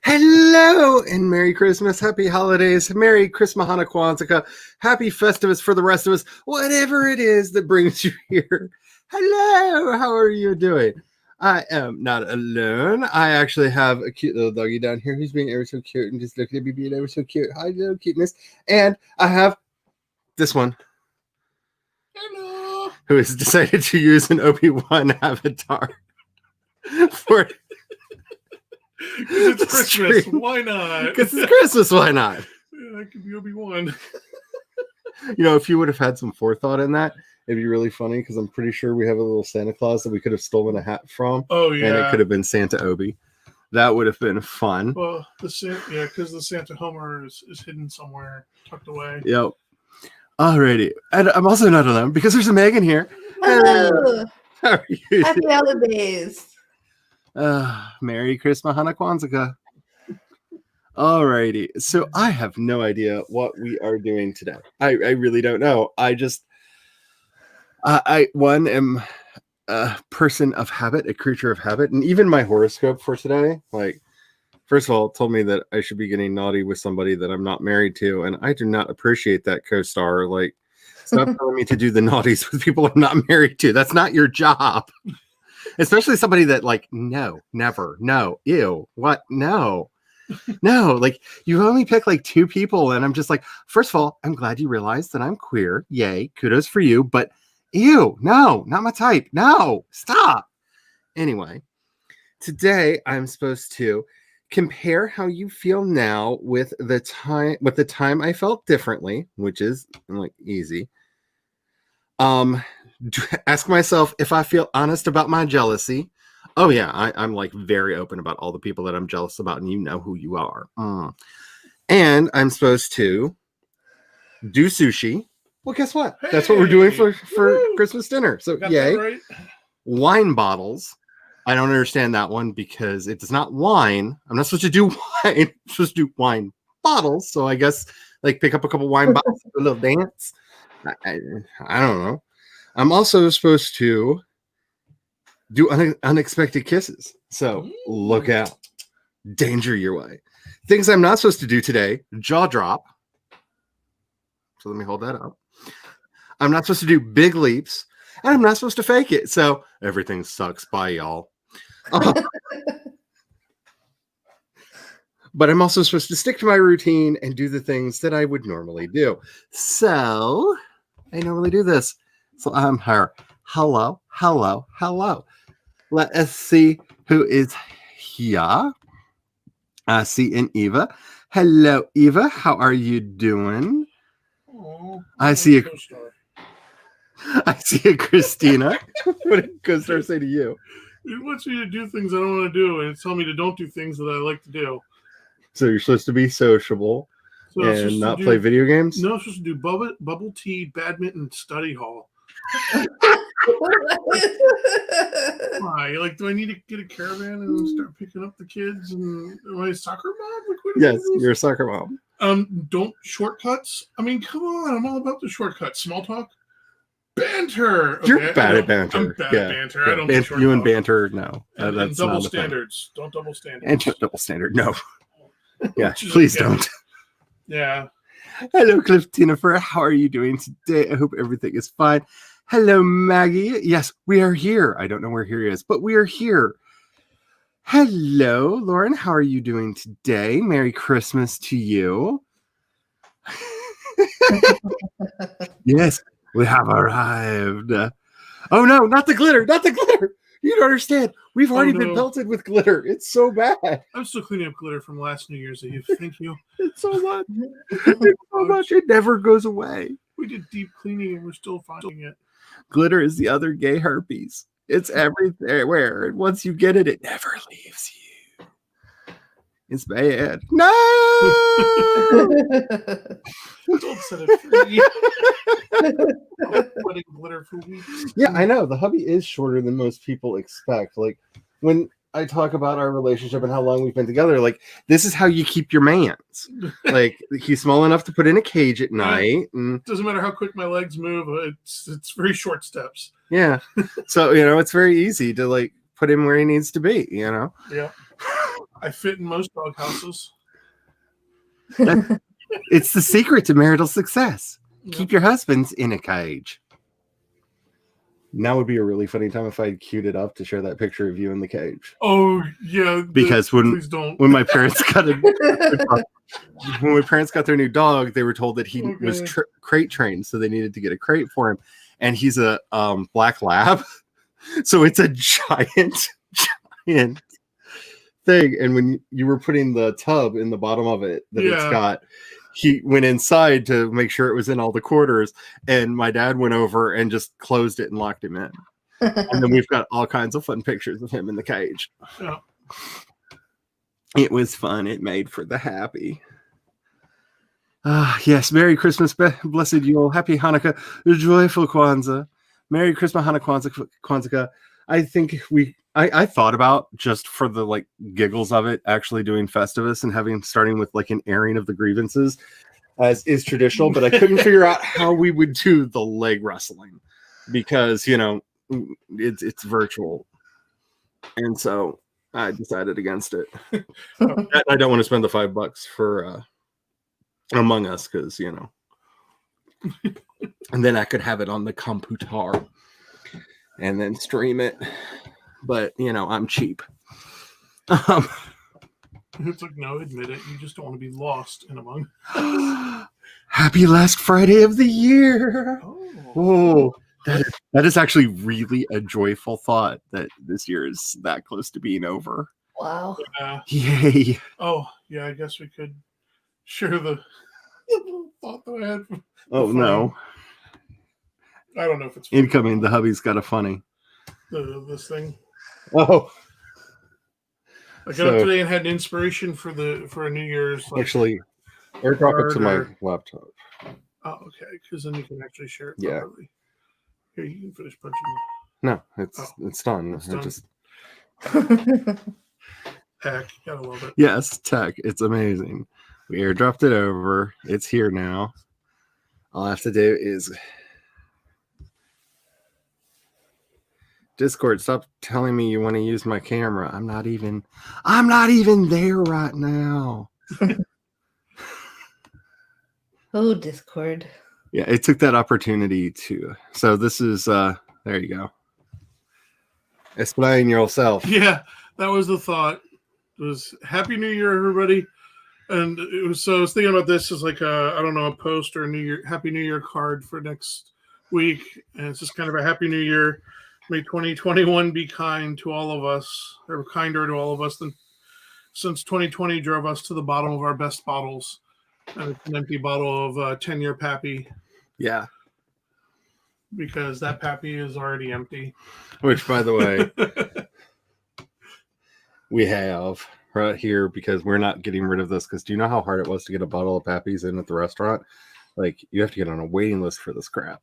Hello and Merry Christmas, Happy Holidays, Merry Christmas, Hanukkah, Kwanzaa, Happy Festivus for the rest of us, whatever it is that brings you here. Hello, how are you doing? I am not alone. I actually have a cute little doggy down here who's being ever so cute and just looking at me being ever so cute. Hi, little cuteness. And I have this one. Hello. Who has decided to use an Obi-Wan avatar for Because it's Christmas. Why not? Because it's Christmas. Why not? Yeah, I could be Obi-Wan. You know, if you would have had some forethought in that, it'd be really funny because I'm pretty sure we have a little Santa Claus that we could have stolen a hat from. Oh, yeah. And it could have been Santa Obi. That would have been fun. Well, because the Santa Homer is hidden somewhere, tucked away. Yep. Alrighty. And I'm also not alone because there's a Megan here. Hello. How are you? Happy holidays. Merry Christmas, Hanukkah, Kwanzaa. Alrighty. So I have no idea what we are doing today. I really don't know. I am a person of habit, a creature of habit, and even my horoscope for today, like, first of all, told me that I should be getting naughty with somebody that I'm not married to, and I do not appreciate that, co-star. Like, stop telling me to do the naughties with people I'm not married to. That's not your job. Especially somebody that, like, no, never, no, ew, what, no, like, you only pick like 2 people, and I'm just like, first of all, I'm glad you realized that I'm queer, yay, kudos for you, but ew, no, not my type, no, stop. Anyway, today I'm supposed to compare how you feel now with the time I felt differently, which is like easy. Ask myself if I feel honest about my jealousy. Oh yeah, I'm like very open about all the people that I'm jealous about, and you know who you are. And I'm supposed to do sushi. Well, guess what? Hey, that's what we're doing for woo! Christmas dinner. So yay. Right? Wine bottles. I don't understand that one because it is not wine. I'm not supposed to do wine. I'm supposed to do wine bottles. So I guess like pick up a couple wine bottles, do a little dance. I don't know. I'm also supposed to do unexpected kisses. So look out. Danger your way. Things I'm not supposed to do today. Jaw drop. So let me hold that up. I'm not supposed to do big leaps. And I'm not supposed to fake it. So everything sucks. Bye, y'all. But I'm also supposed to stick to my routine and do the things that I would normally do. So I normally do this. So I'm her. Hello. Let us see who is here. I see an Eva. Hello, Eva. How are you doing? Oh, I see a co-star. I see a Christina. What did co-star say to you? It wants me to do things I don't want to do, and it's telling me to don't do things that I like to do. So you're supposed to be sociable and not play video games? No, I'm supposed to do bubble tea, badminton, study hall. Why? Like, do I need to get a caravan and start picking up the kids? And am I a soccer mom? Like, Yes, you're a soccer mom. Don't shortcuts. I mean, come on, I'm all about the shortcuts. Small talk, banter. Okay, You're bad at banter. I'm bad at banter. I don't do short you talk. and banter, no. And That's double not standards. Don't double standards. And double standard, no. Yeah, please don't. Yeah. Hello, Cliff Jennifer. How are you doing today? I hope everything is fine. Hello, Maggie. Yes, we are here. I don't know where here is, but we are here. Hello, Lauren. How are you doing today? Merry Christmas to you. Yes, we have arrived. Oh, no, not the glitter. Not the glitter. You don't understand. We've already been pelted with glitter. It's so bad. I'm still cleaning up glitter from last New Year's Eve. Thank you. It's so much. It's so much. It never goes away. We did deep cleaning and we're still finding it. Glitter is the other gay herpes. It's everywhere. And once you get it, it never leaves you. It's bad. No! Don't set it free. Putting glitter for weeks. Yeah, I know. The hubby is shorter than most people expect. Like, when I talk about our relationship and how long we've been together, like, this is how you keep your mans. Like, he's small enough to put in a cage at night. And doesn't matter how quick my legs move. It's very short steps. yeah. So, you know, it's very easy to, like, put him where he needs to be, you know? Yeah. I fit in most dog houses. It's the secret to marital success. Yeah. Keep your husbands in a cage. Now would be a really funny time if I queued it up to share that picture of you in the cage. Oh yeah. Because please don't. when my parents got their new dog, they were told that he was crate trained, so they needed to get a crate for him. And he's a black lab, so it's a giant thing. And when you were putting the tub in the bottom of it that it's got, he went inside to make sure it was in all the quarters, and my dad went over and just closed it and locked him in. And then we've got all kinds of fun pictures of him in the cage. Yeah. It was fun. It made for the happy. Yes, Merry Christmas, blessed Yule, Happy Hanukkah, joyful Kwanzaa, Merry Christmas, Hanukkah, Kwanzaa. I think I thought about, just for the like giggles of it, actually doing Festivus and starting with like an airing of the grievances, as is traditional, but I couldn't figure out how we would do the leg wrestling because, you know, it's virtual. And so I decided against it. I don't want to spend the $5 for Among Us because, you know, and then I could have it on the computer and then stream it. But, you know, I'm cheap. It's like, no, admit it. You just don't want to be lost in Among. Happy last Friday of the year. Oh, that is actually really a joyful thought that this year is that close to being over. Wow. Yay. Oh, yeah, I guess we could share the thought that I had. Oh, no. I don't know if it's funny. Incoming. The hubby's got a funny. This thing. Oh. I got up today and had an inspiration for a New Year's. Like, actually, airdrop it to my laptop. Oh, okay. Because then you can actually share it properly. Here, you can finish punching. No, it's done. It's done. Just Heck, gotta love it. yes, tech. It's amazing. We airdropped it over. It's here now. All I have to do is Discord, stop telling me you want to use my camera. I'm not even there right now. Oh, Discord. Yeah, it took that opportunity to. So this is there you go. Explain yourself. Yeah, that was the thought. It was Happy New Year, everybody. And it was, so I was thinking about this as like a post or a Happy New Year card for next week. And it's just kind of a Happy New Year. May 2021 be kind to all of us, or kinder to all of us than since 2020 drove us to the bottom of our best bottles. And it's an empty bottle of 10-year Pappy. Yeah. Because that Pappy is already empty. Which, by the way, we have right here because we're not getting rid of this. Because do you know how hard it was to get a bottle of Pappies in at the restaurant? Like, you have to get on a waiting list for this crap.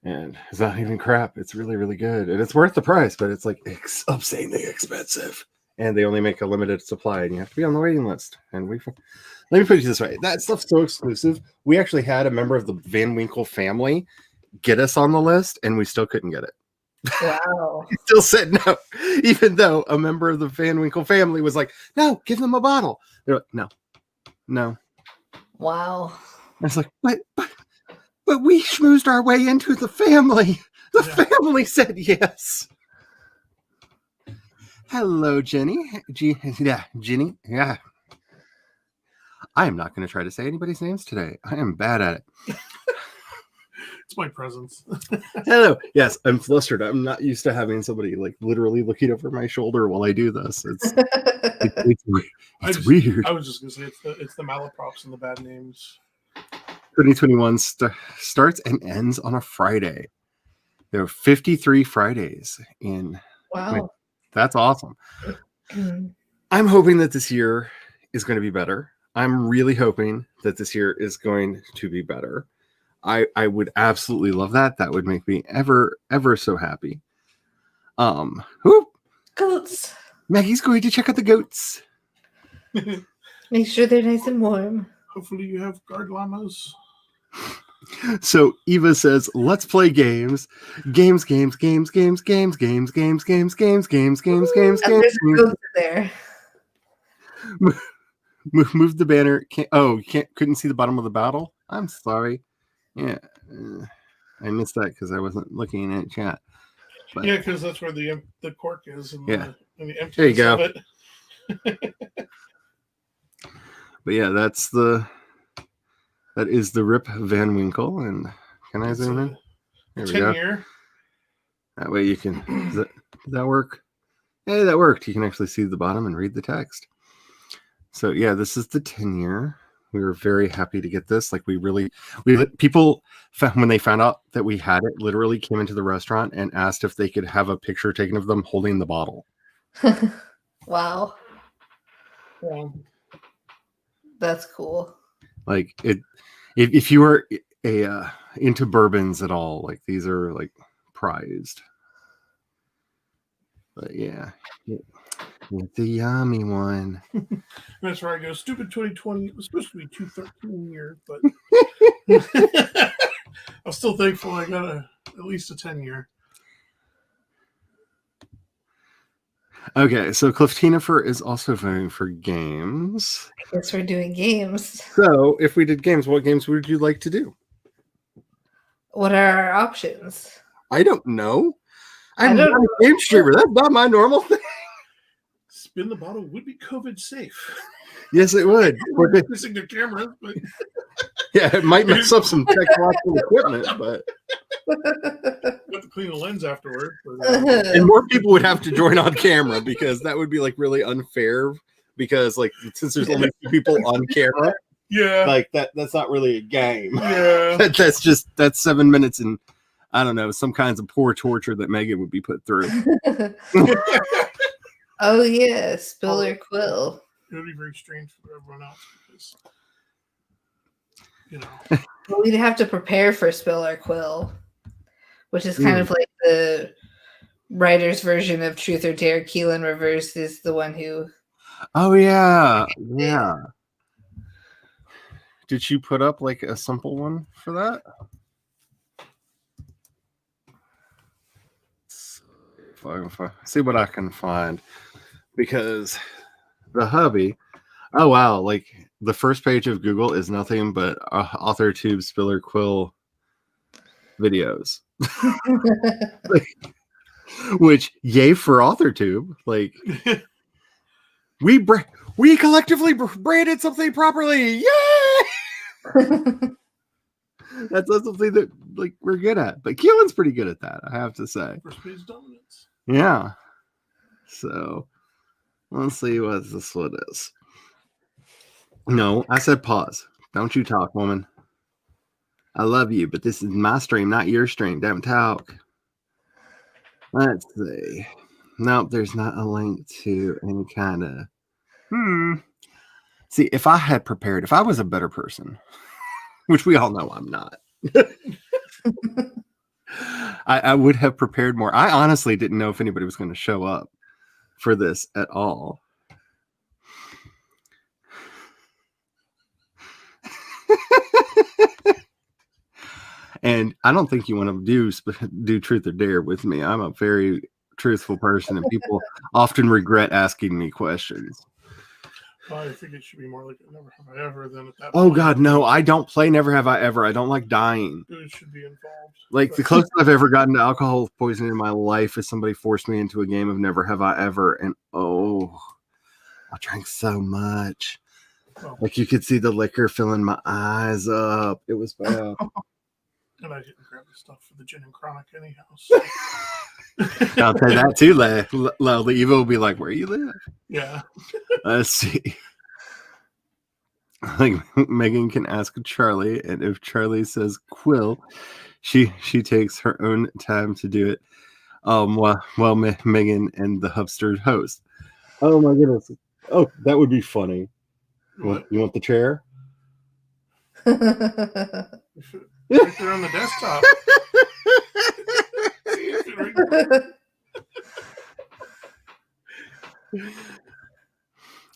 And it's not even crap. It's really, really good. And it's worth the price, but it's like insanely expensive. And they only make a limited supply, and you have to be on the waiting list. And let me put it this way. That stuff's so exclusive. We actually had a member of the Van Winkle family get us on the list, and we still couldn't get it. Wow. He still said no, even though a member of the Van Winkle family was like, no, give them a bottle. They're like, no. Wow. I was like, but we schmoozed our way into the family. The family said yes. Hello, Jenny. Jenny. Yeah. I am not going to try to say anybody's names today. I am bad at it. It's my presence. Hello. Yes, I'm flustered. I'm not used to having somebody like literally looking over my shoulder while I do this. It's weird. I was just going to say it's the malaprops and the bad names. 2021 starts and ends on a Friday. There are 53 Fridays in. Wow. That's awesome. I'm hoping that this year is going to be better. I'm really hoping that this year is going to be better. I would absolutely love that. That would make me ever, ever so happy. Goats. Maggie's going to check out the goats. Make sure they're nice and warm. Hopefully you have guard llamas. So Eva says, let's play games. Games, games, games, games, games, games, games, games, games, games, games, games, And there's games. a ghost there. Move the banner. Couldn't see the bottom of the battle. I'm sorry. Yeah. I missed that because I wasn't looking at chat. But, Yeah, because that's where the cork is and Yeah. the emptiness There you go. of it. But yeah, that is the Rip Van Winkle. And can I zoom in? There we go. 10-year. That way you can. Does that work? Hey, that worked. You can actually see the bottom and read the text. So yeah, this is the 10-year. We were very happy to get this. Like people when they found out that we had it, literally came into the restaurant and asked if they could have a picture taken of them holding the bottle. Wow. Yeah. That's cool. Like if you are into bourbons at all, like these are like prized. But yeah. It's a yummy one. That's where I go. Stupid 2020. It was supposed to be 213 years, but I'm still thankful I got at least a 10-year. Okay, so Clifftinifer is also voting for games. I guess we're doing games. So if we did games, what games would you like to do? What are our options? I don't know. I'm don't not a game streamer. That's not my normal thing. Spin the bottle would be COVID safe. Yes, it would. Missing the cameras, but Yeah, it might mess up some technological equipment, but you have to clean the lens afterward. But, and more people would have to join on camera because that would be like really unfair. Because like since there's only 2 people on camera, yeah, like that's not really a game. Yeah, that's 7 minutes and I don't know, some kinds of poor torture that Megan would be put through. Oh yeah, Spiller Quill. it would be very strange for everyone else because Well, we'd have to prepare for Spiller Quill, which is kind of like the writer's version of Truth or Dare. Keelan Rivers is the one who. Oh yeah. Did you put up like a simple one for that? See what I can find, because the Hubby, oh wow, like the first page of Google is nothing but AuthorTube Spiller Quill videos. Which yay for AuthorTube. Like we collectively branded something properly. Yay! That's something that like we're good at. But Keelan's pretty good at that, I have to say. first page dominance. Yeah. So let's see what this one is. No, I said pause. Don't you talk, woman. I love you, but this is my stream, not your stream. Don't talk. Let's see. Nope, there's not a link to any kind of. See, if I had prepared, if I was a better person, which we all know I'm not, I would have prepared more. I honestly didn't know if anybody was going to show up for this at all. And I don't think you want to do Truth or Dare with me. I'm a very truthful person, and people often regret asking me questions. Well, I think it should be more like Never Have I Ever than at that Oh point. God, no! I don't play Never Have I Ever. I don't like dying. It should be involved. Like the closest I've ever gotten to alcohol poisoning in my life is somebody forced me into a game of Never Have I Ever, and I drank so much. Oh. Like you could see the liquor filling my eyes up. It was bad. And I didn't grab the stuff for the gin and chronic anyhow. So. I'll tell that too, loudly. Eva will be like, "Where you live?" Yeah. Let's see. Like Megan can ask Charlie, and if Charlie says Quill, she takes her own time to do it. While Megan and the Hubster host. Oh my goodness! Oh, that would be funny. You want the chair? Right there on the desktop.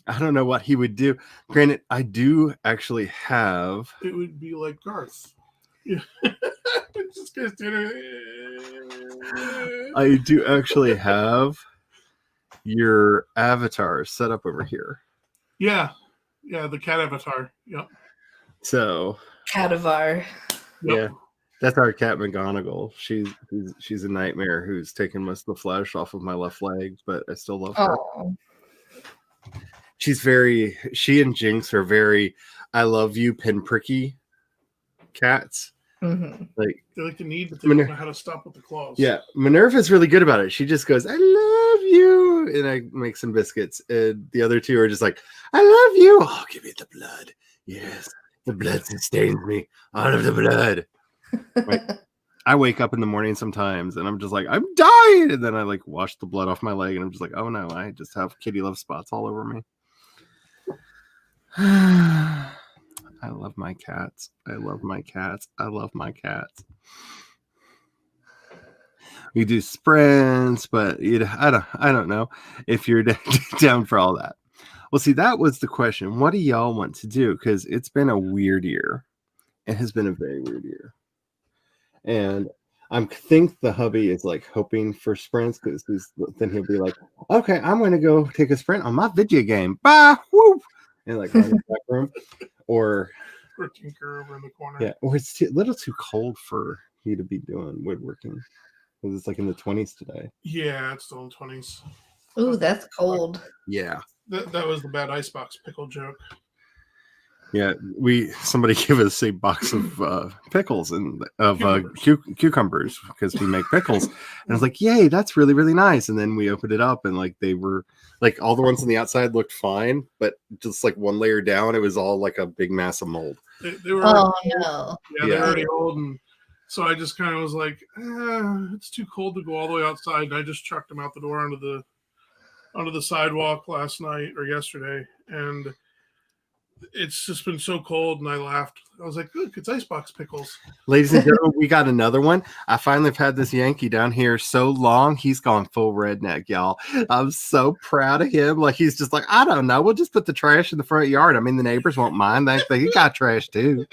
I don't know what he would do. Granted, I do actually have. It would be like Garth. Just guy's doing I do actually have your avatar set up over here. Yeah, the cat avatar. Yep. So Cadavar. yeah, that's our cat McGonagall. She's a nightmare who's taken most of the flesh off of my left leg, but I still love her. Oh, She and Jinx are very I love you pinpricky cats. mm-hmm. Like They like to need, but they don't know how to stop with the claws. yeah, Minerva's really good about it. She just goes, I love you. And I make some biscuits. And the other two are just like, I love you. Oh, give me the blood. Yes, the blood sustains me. All of the blood. Like, I wake up in the morning sometimes and I'm just like, I'm dying. And then I like wash the blood off my leg and I'm just like, oh no, I just have kitty love spots all over me. I love my cats. I love my cats. I love my cats. We do sprints, but I don't know if you're down for all that. Well, see, that was the question. What do y'all want to do? Because it's been a weird year. It has been a very weird year. And I think the hubby is like hoping for sprints because then he'll be like, okay, I'm going to go take a sprint on my video game. Bye. Woo. And like run in the back room. Or tinker over in the corner. Yeah, or it's a little too cold for you to be doing woodworking because it's like in the 20s today. Yeah, it's still in the 20s. Ooh, that's cold. Yeah, that was the bad icebox pickle joke. Yeah, somebody gave us a box of pickles and of cucumbers because we make pickles, and I was like, "Yay, that's really really nice." And then we opened it up, and like they were like all the ones on the outside looked fine, but just like one layer down, it was all like a big mass of mold. They were no! Yeah, they're already old, and so I just kind of was like, "It's too cold to go all the way outside," and I just chucked them out the door onto the sidewalk last night or yesterday, and it's just been so cold, and I laughed. I was like, look, it's icebox pickles. Ladies and gentlemen, we got another one. I finally have had this Yankee down here so long, he's gone full redneck, y'all. I'm so proud of him. Like, he's just like, I don't know. We'll just put the trash in the front yard. I mean, the neighbors won't mind. He got trash, too.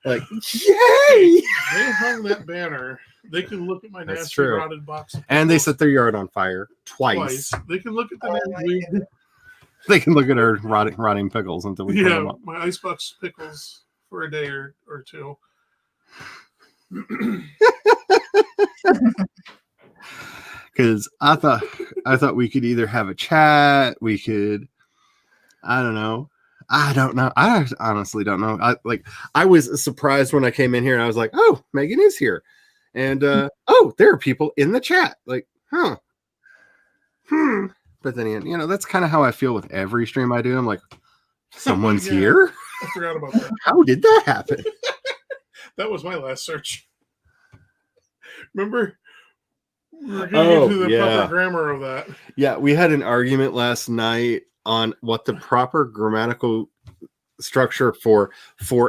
Like, yay! They hung that banner. They can look at my nasty rotted box. And they set their yard on fire twice. They can look at the They can look at our rotting pickles until we put them up. My icebox pickles for a day or two. Because I thought we could either have a chat, we could, I don't know. I honestly don't know. I was surprised when I came in here and I was like, oh, Megan is here. And oh, there are people in the chat. Like, huh. But then again, that's kind of how I feel with every stream I do. I'm like, someone's here? I forgot about that. How did that happen? That was my last search. Remember? We were getting into the proper grammar of that. Yeah, we had an argument last night on what the proper grammatical structure for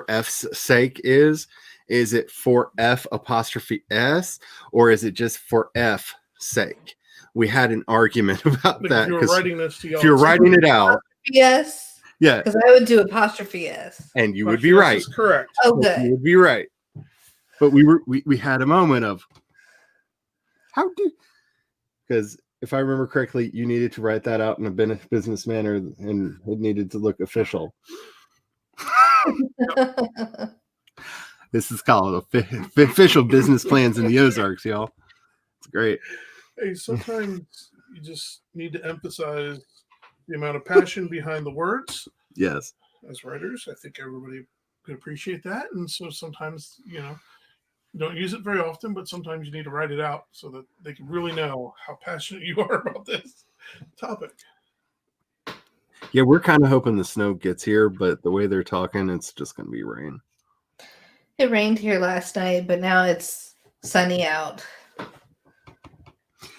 F's sake is. Is it for F apostrophe S, or is it just for F sake? We had an argument about that. If you're writing it out. Yes. Yeah. Because I would do apostrophe S. And you would be right. Is correct. Okay. You would be right. But we had a moment of because if I remember correctly, you needed to write that out in a business manner and it needed to look official. This is called official business plans in the Ozarks, y'all. It's great. Hey, sometimes you just need to emphasize the amount of passion behind the words. Yes. As writers, I think everybody could appreciate that. And so sometimes, you don't use it very often, but sometimes you need to write it out so that they can really know how passionate you are about this topic. Yeah, we're kind of hoping the snow gets here, but the way they're talking, it's just going to be rain. It rained here last night, but now it's sunny out.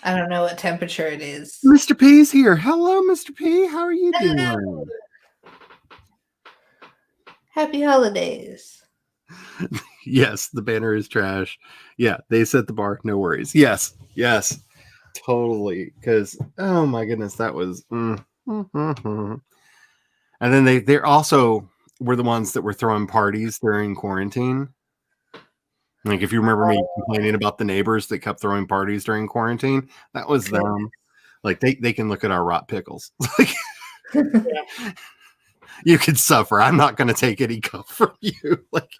I don't know what temperature it is. Mr. P's here. Hello, Mr. P. How are you doing? Hello. Happy holidays. Yes, the banner is trash. Yeah, they set the bar. No worries. Yes, totally. Because, oh my goodness, that was... And then they also were the ones that were throwing parties during quarantine. Like if you remember me complaining about the neighbors that kept throwing parties during quarantine, that was them. Like they can look at our rot pickles. You can suffer. I'm not going to take any cup from you. Like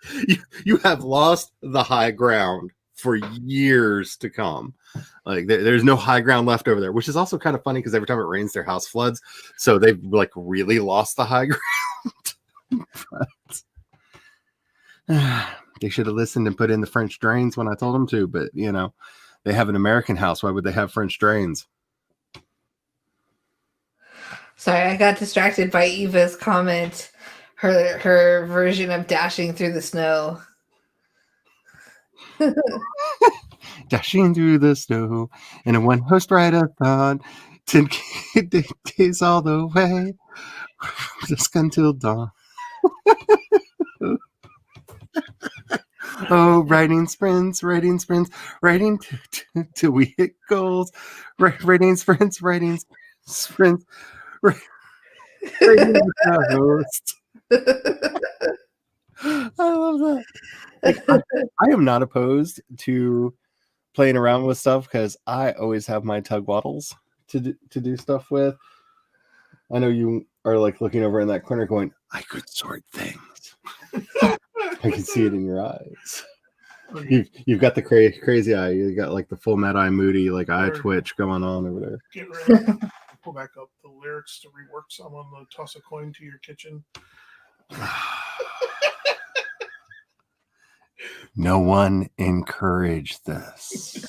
you have lost the high ground for years to come. Like there's no high ground left over there, which is also kind of funny because every time it rains, their house floods. So they've like really lost the high ground. They should have listened and put in the French drains when I told them to. But you know, they have an American house. Why would they have French drains? Sorry, I got distracted by Eva's comment. Her version of dashing through the snow. Dashing through the snow in a one-horse rideathon, 10 days all the way, just until dawn. Oh, riding sprints, riding till we hit goals. Riding sprints, riding the host. I love that. Like, I am not opposed to playing around with stuff because I always have my tug waddles to do stuff with. I know you are like looking over in that corner going, I could sort things. I can see it in your eyes. You've got the crazy eye. You got like the full Mad Eye Moody like eye twitch going on over there. Get ready. Pull back up the lyrics to rework some on the toss a coin to your kitchen. No one encourage this.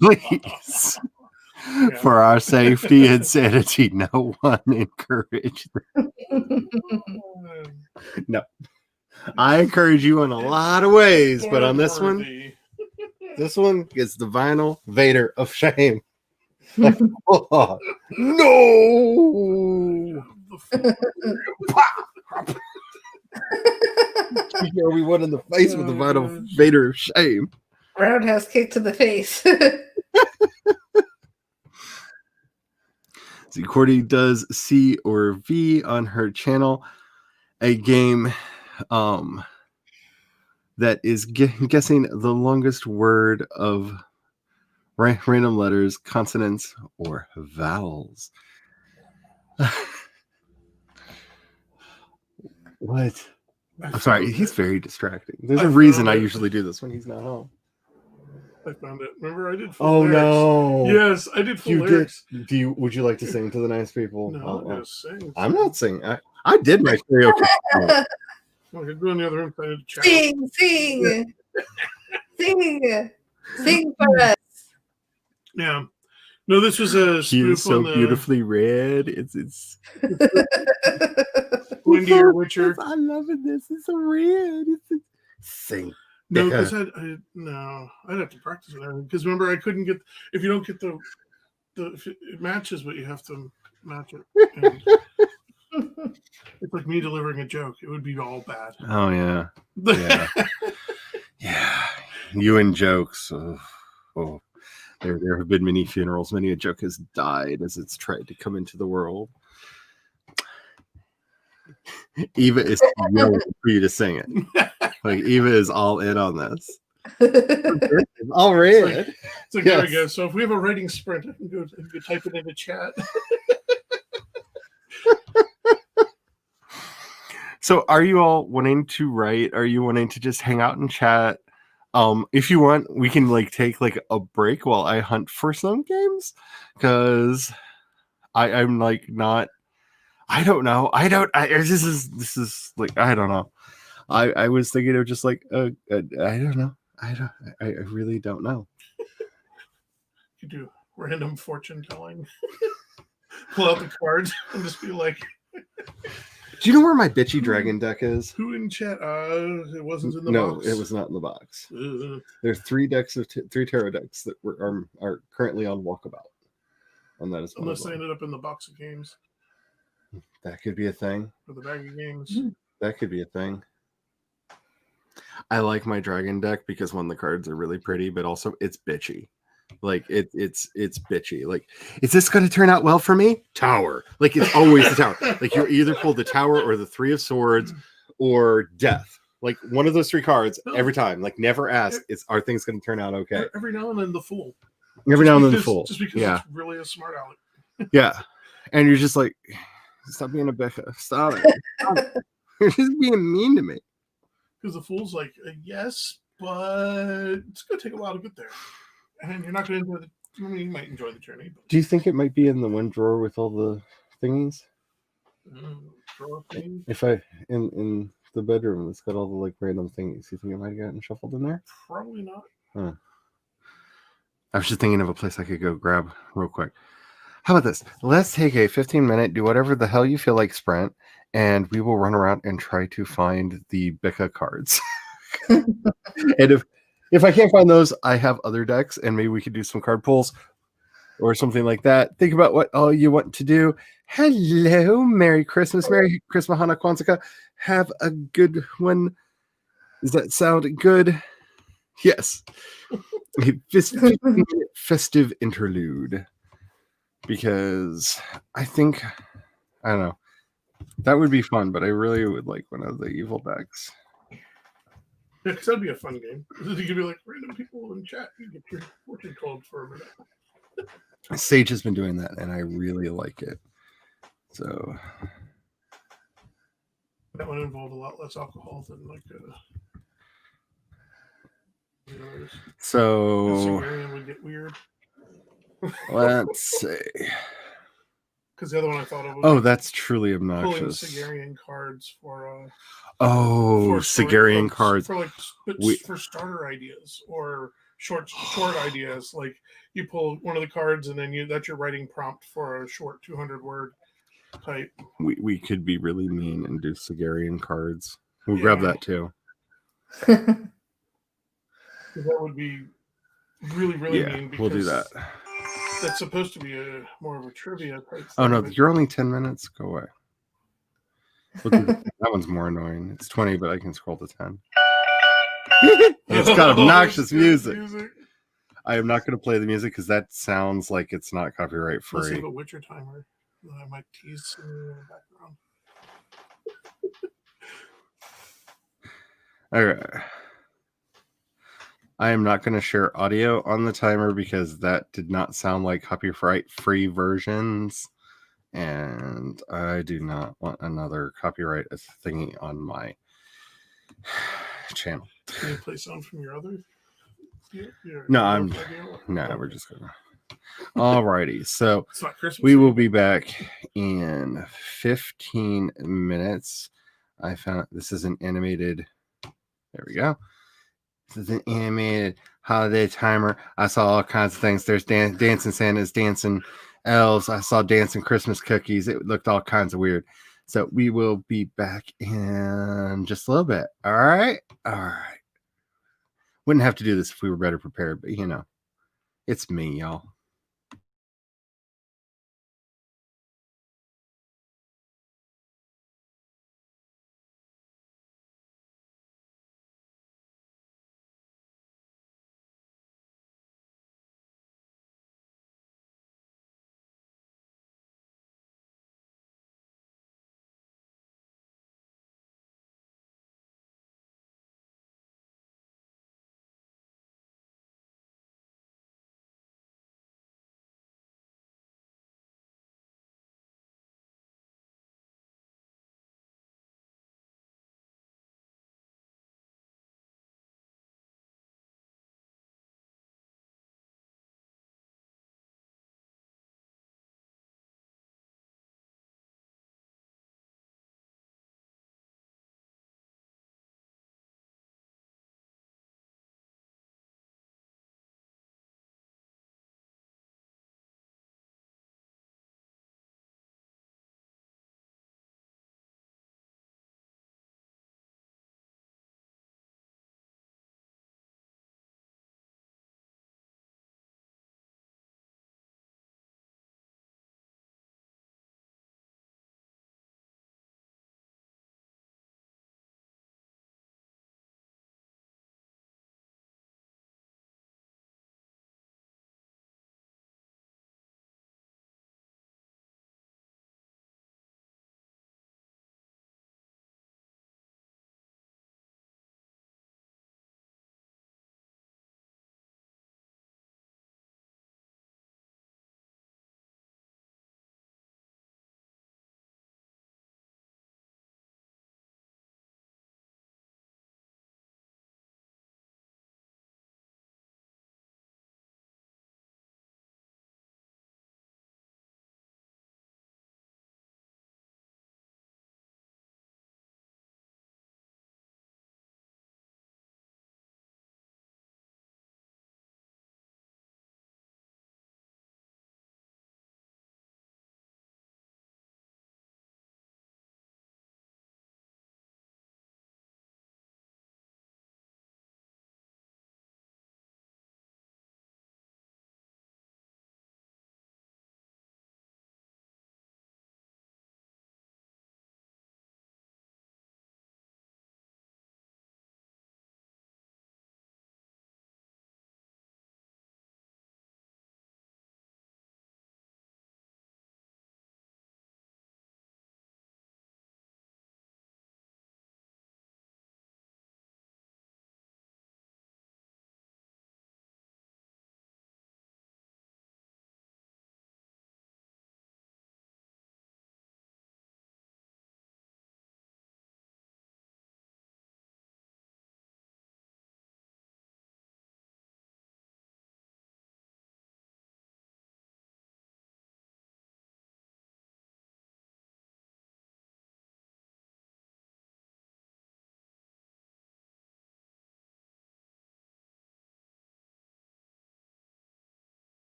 Please. Yeah. For our safety and sanity, no one encourage this. No. I encourage you in a lot of ways, but on this one is the vinyl Vader of shame. Like, oh, no! We went in the face with the vinyl Vader of shame. Roundhouse kick to the face. See, Cordy does C or V on her channel, a game that is guessing the longest word of random letters, consonants, or vowels. What? I'm sorry, he's very distracting. There's a reason I usually do this when he's not home. I found it. Remember, I did full lyrics. No! Yes, I did full lyrics. Would you like to sing to the nice people? No, sing. I'm not singing. I did my karaoke. I could go in the other room. Sing, sing for us. Yeah. No, this was a spoof. He is so beautifully red. It's Windy Witcher. I love it. This is so red. Sing. No, because I'd have to practice it because remember I couldn't get if you don't get the it matches, but you have to match it. And it's like me delivering a joke; it would be all bad. Oh yeah, yeah. You and jokes. Oh, there have been many funerals. Many a joke has died as it's tried to come into the world. Eva is yelling for you to sing it. Like Eva is all in on this. All red. It's like there we go. So if we have a writing sprint, I can go type it in the chat. So are you all wanting to write? Are you wanting to just hang out and chat? If you want, we can like take like a break while I hunt for some games. Because I'm like not. I don't know. This is like I don't know. I was thinking of just like I don't know. I really don't know. You do random fortune telling. Pull out the cards and just be like. Do you know where my bitchy dragon deck is? Who in chat? It wasn't in the box. No, it was not in the box. There's 3 decks of 3 tarot decks that are currently on walkabout, and that is unless they ended up in the box of games. That could be a thing. Or the bag of games. That could be a thing. I like my dragon deck because one, the cards are really pretty, but also it's bitchy. Like it's bitchy. Like, is this going to turn out well for me? Tower. Like it's always the tower. Like you either pull the tower or the 3 of swords or death. Like one of those 3 cards every time. Like never ask, are things going to turn out okay? Every now and then the Fool. Every now and then the Fool. Just because it's really a smart aleck. Yeah. And you're just like, stop being a Becca. Stop it. Stop it. You're just being mean to me. Because the Fool's like, yes, but it's going to take a while to get there. And you're not going to enjoy you might enjoy the journey. But... Do you think it might be in the one drawer with all the thingies? Drawer thing? If I, in the bedroom, it's got all the like random things. You think it might have gotten shuffled in there? Probably not. Huh. I was just thinking of a place I could go grab real quick. How about this? Let's take a 15-minute, do whatever the hell you feel like sprint, and we will run around and try to find the Bika cards. And if I can't find those, I have other decks, and maybe we could do some card pulls or something like that. Think about what all you want to do. Hello, Merry Christmas, Merry Christmas, Hana Kwanzaa. Have a good one. Does that sound good? Yes. A 15-minute festive interlude. Because I think, I don't know, that would be fun, but I really would like one of the evil decks. Yeah, because that'd be a fun game. You could be like random people in chat. You get your fortune told for a minute. Sage has been doing that, and I really like it. So that one involved a lot less alcohol than like so Sumerian would get weird. Let's see. Because the other one I thought of was that's truly obnoxious. Pulling Sigarian cards for Sigarian cards for for starter ideas or short ideas. Like you pull one of the cards and then that's your writing prompt for a short 200-word type. We could be really mean and do Sigarian cards. We'll grab that too. That would be really mean. Because we'll do that. That's supposed to be more of a trivia type thing. Oh no, you're only 10 minutes. Go away. That one's more annoying. It's 20, but I can scroll to 10. It's got obnoxious music. I am not going to play the music because that sounds like it's not copyright free. Let's have a Witcher timer that I might tease in the background. Okay. I am not going to share audio on the timer because that did not sound like copyright-free versions, and I do not want another copyright thingy on my channel. Can you play sound from your other? We're just gonna. Alrighty, so we will be back in 15 minutes. I found this is an animated. There we go. This is an animated holiday timer. I saw all kinds of things. There's dancing Santas, dancing elves. I saw dancing Christmas cookies. It looked all kinds of weird. So we will be back in just a little bit. All right. Wouldn't have to do this if we were better prepared, but it's me, y'all.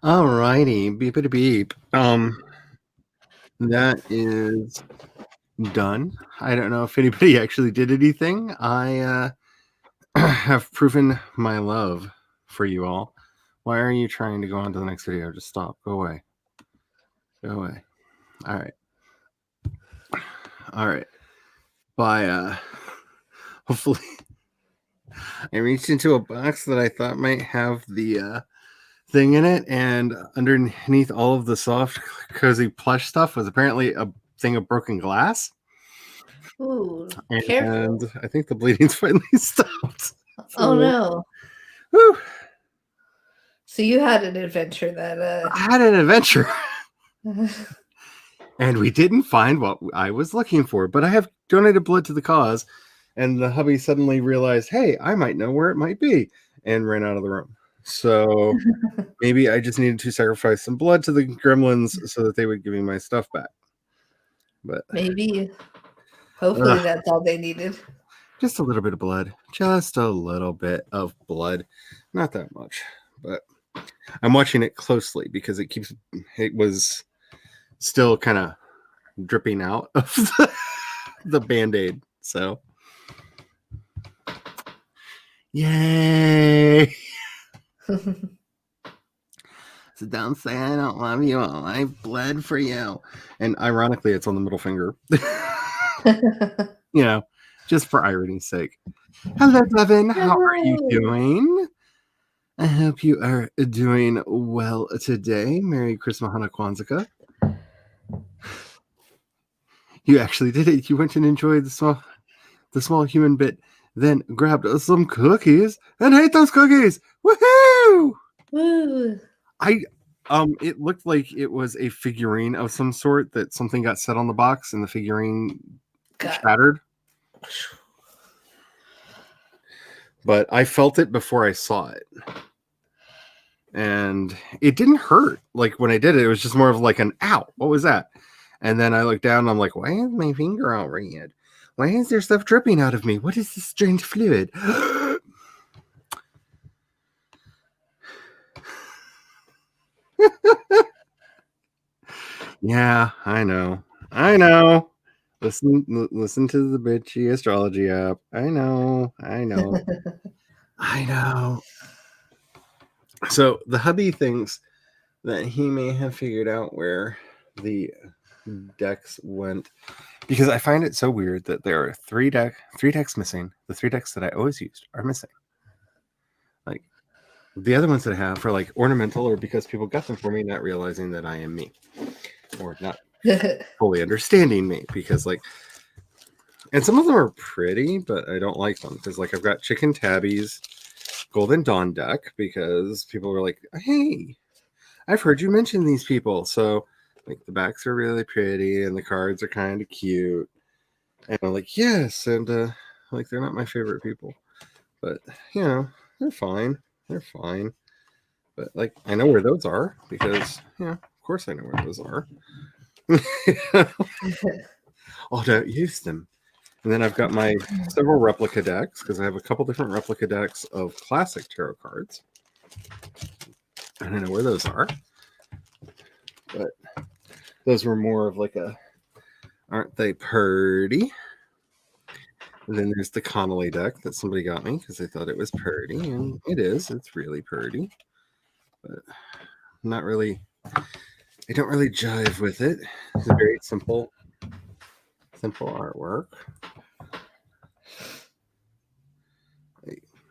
Alrighty, beepity beep. That is done. I don't know if anybody actually did anything. I have proven my love for you all. Why are you trying to go on to the next video? Just stop. Go away. Go away. All right. All right. Bye. Hopefully, I reached into a box that I thought might have the thing in it, and underneath all of the soft, cozy plush stuff was apparently a thing of broken glass. Ooh, And careful. I think the bleeding's finally stopped. Oh no. Whew. So you had an adventure that I had an adventure. And we didn't find what I was looking for, but I have donated blood to the cause. And the hubby suddenly realized, hey, I might know where it might be, and ran out of the room. So maybe I just needed to sacrifice some blood to the gremlins so that they would give me my stuff back. But maybe. Hopefully that's all they needed. just a little bit of blood. Just a little bit of blood. Not that much. But I'm watching it closely because it was still kind of dripping out of the Band-Aid. So yay. So don't say I don't love you all. I bled for you. And ironically, it's on the middle finger. You know, just for irony's sake. Hello, Devin. How are you doing? I hope you are doing well today. Merry Christmas, Hana Kwanzaa. You actually did it. You went and enjoyed the small human bit, then grabbed some cookies and ate those cookies. Woohoo! Woo. It looked like it was a figurine of some sort that something got set on the box and the figurine shattered. But I felt it before I saw it. And it didn't hurt. Like when I did it, it was just more of like an ow. What was that? And then I looked down and I'm like, why is my finger all red? Why is there stuff dripping out of me? What is this strange fluid? Yeah, I know. Listen to the bitchy astrology app. I know. I know. So the hubby thinks that he may have figured out where the decks went, because I find it so weird that there are three decks missing. The 3 decks that I always used are missing. Like the other ones that I have for like ornamental, or because people got them for me, not realizing that I am me, or not fully understanding me, because like, and some of them are pretty, but I don't like them because like I've got Chicken Tabby's Golden Dawn deck because people were like, hey, I've heard you mention these people. So like the backs are really pretty and the cards are kind of cute. And I'm like, yes. And like they're not my favorite people. But you know, they're fine. They're fine. But like I know where those are because of course I know where those are. Oh, don't use them. And then I've got my several replica decks because I have a couple different replica decks of classic tarot cards. And I know where those are. But those were more of like a, aren't they pretty? And then there's the Connolly deck that somebody got me because they thought it was pretty. And it is. It's really pretty. But not really, I don't really jive with it. It's a very simple artwork.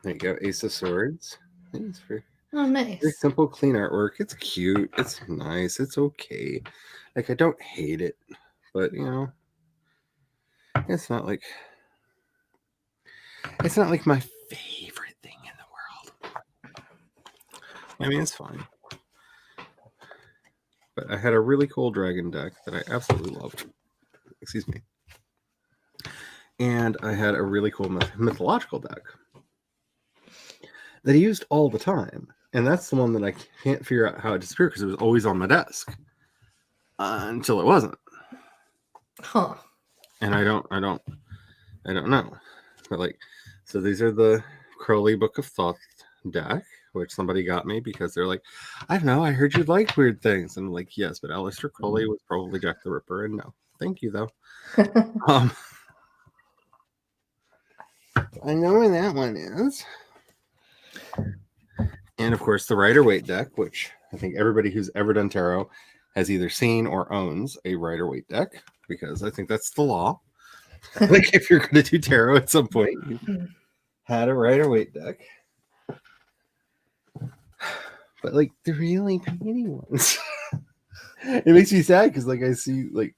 There you go, Ace of Swords. It's very nice. Very simple, clean artwork. It's cute. It's nice. It's okay. Like I don't hate it, but you know, it's not like my favorite thing in the world. I mean, it's fine. But I had a really cool dragon deck that I absolutely loved. Excuse me. And I had a really cool mythological deck that I used all the time. And that's the one that I can't figure out how it disappeared because it was always on my desk until it wasn't. Huh. And I don't know. But like, so these are the Crowley Book of Thought deck, which somebody got me because they're like, I don't know, I heard you liked weird things. And I'm like, yes, but Aleister Crowley was probably Jack the Ripper, and no, thank you though. I know where that one is. And of course, the Rider-Waite deck, which I think everybody who's ever done tarot has either seen or owns a Rider-Waite deck, because I think that's the law. Like, if you're going to do tarot at some point, you had a Rider-Waite deck. But like the really pretty ones, it makes me sad because like I see like,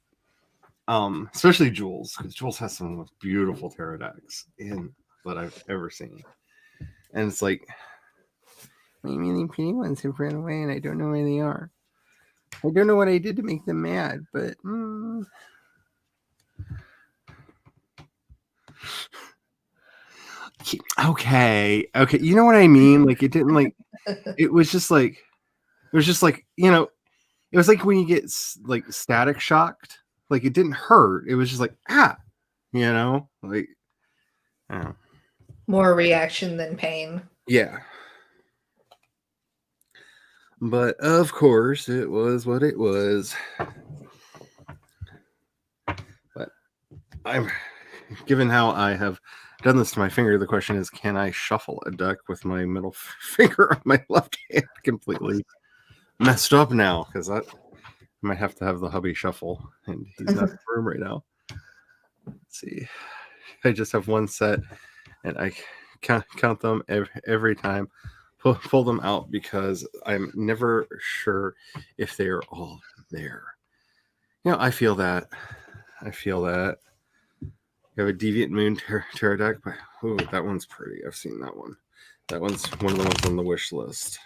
especially Jules, because Jules has some of the most beautiful tarot decks that I've ever seen, and it's like, my really pretty ones have run away, and I don't know where they are. I don't know what I did to make them mad, but okay, you know what I mean? Like, it didn't like, it was just like, you know, it was like when you get like static shocked, like it didn't hurt. It was just like, you know, like, more reaction than pain. Yeah. But of course, it was what it was. But given how I have done this to my finger, the question is, can I shuffle a deck with my middle finger on my left hand completely messed up now? Because I might have to have the hubby shuffle, and he's not in the room right now. Let's see. I just have one set, and I count them every time. Pull them out because I'm never sure if they're all there. You know, I feel that. You have a Deviant Moon tarot deck, but that one's pretty. I've seen that one. That one's one of the ones on the wish list.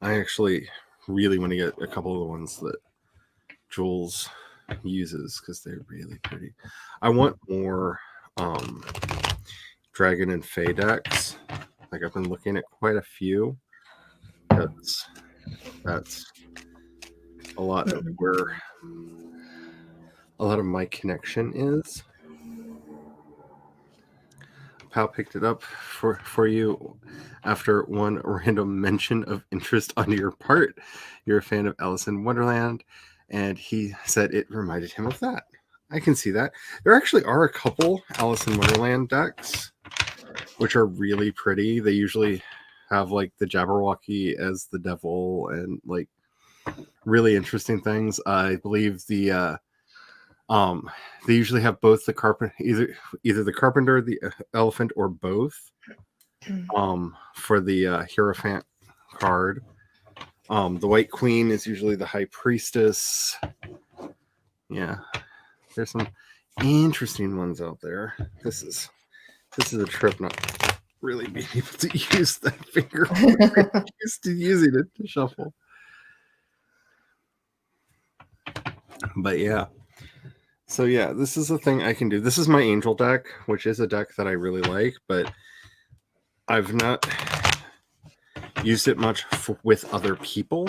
I actually really want to get a couple of the ones that Jules uses because they're really pretty. I want more Dragon and Fae decks. Like, I've been looking at quite a few. That's a lot of where a lot of my connection is. Pal picked it up for you after one random mention of interest on your part. You're a fan of Alice in Wonderland, and he said it reminded him of that. I can see that. There actually are a couple Alice in Wonderland decks which are really pretty. They usually have like the Jabberwocky as the devil and like really interesting things. I believe they usually have both the carpenter, either the carpenter, the elephant, or both. For the Hierophant card. The White Queen is usually the High Priestess. Yeah, there's some interesting ones out there. This is a trip not really being able to use that finger. I'm used to using it to shuffle. But yeah. So yeah, this is a thing I can do. This is my Angel deck, which is a deck that I really like, but I've not used it much with other people.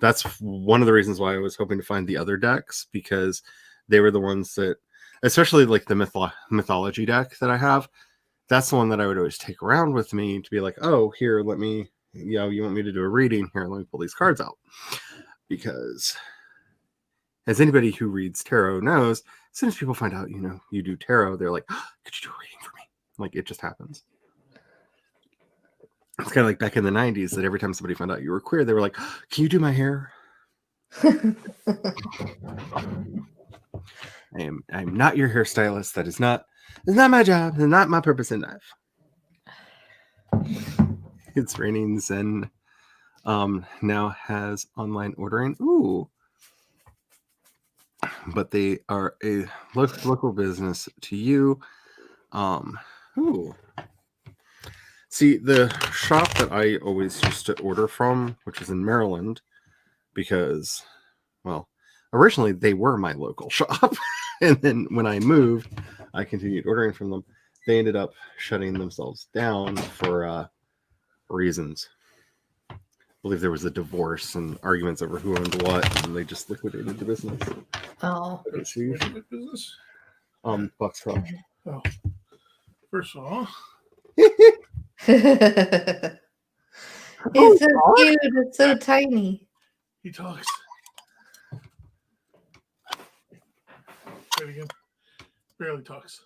That's one of the reasons why I was hoping to find the other decks, because they were the ones that, especially like the mythology deck that I have, that's the one that I would always take around with me to be like, oh, here, let me, you want me to do a reading here, let me pull these cards out. Because as anybody who reads tarot knows, as soon as people find out, you do tarot, they're like, oh, could you do a reading for me? Like, it just happens. It's kind of like back in the 90s that every time somebody found out you were queer, they were like, oh, can you do my hair? I'm not your hairstylist. That is not my job. It's not my purpose in life. It's Raining Zen now has online ordering. Ooh. But they are a local business to you. Ooh. See, the shop that I always used to order from, which is in Maryland, because, well, originally they were my local shop. And then when I moved, I continued ordering from them. They ended up shutting themselves down for reasons. I believe there was a divorce and arguments over who owned what, and they just liquidated the business. Oh. Business? Box Crouch. Oh. First of all, It's Oh, so God. cute. It's so tiny. He talks. Try it again. Barely talks.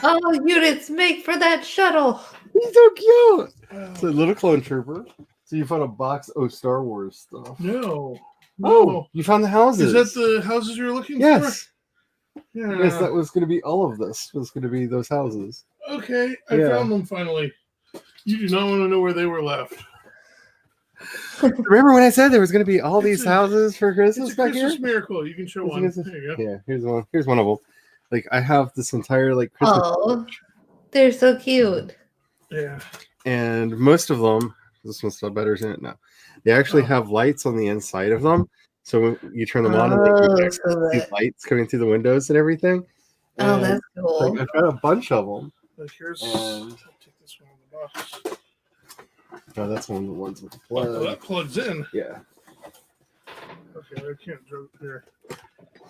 Oh, units, make for that shuttle. He's so cute. It's a little clone trooper. So you found a box of Star Wars stuff. No. Oh, you found the houses. Is that the houses you were looking Yes. for? Yeah. Yes, that was going to be all of this. Was going to be those houses. Okay, I Yeah. found them finally. You do not want to know where they were left. Remember when I said there was going to be all It's these a- houses for It's Christmas a back Christmas here? miracle. You can show one. There you go. Yeah, here's one. Here's one of them. Like I have this entire like Christmas, Oh, they're so cute. Yeah. and most of them. This one's still better, isn't it? No, they actually Oh. have lights on the inside of them. So when you turn them on, and Oh, they so see that, lights coming through the windows and everything. oh, And, that's cool. like, I've got a bunch of them. Like here's. And- I'll take this one in the box. No, that's one of the ones with the Oh, plug. that plugs in. Yeah. Okay, I can't juggle here.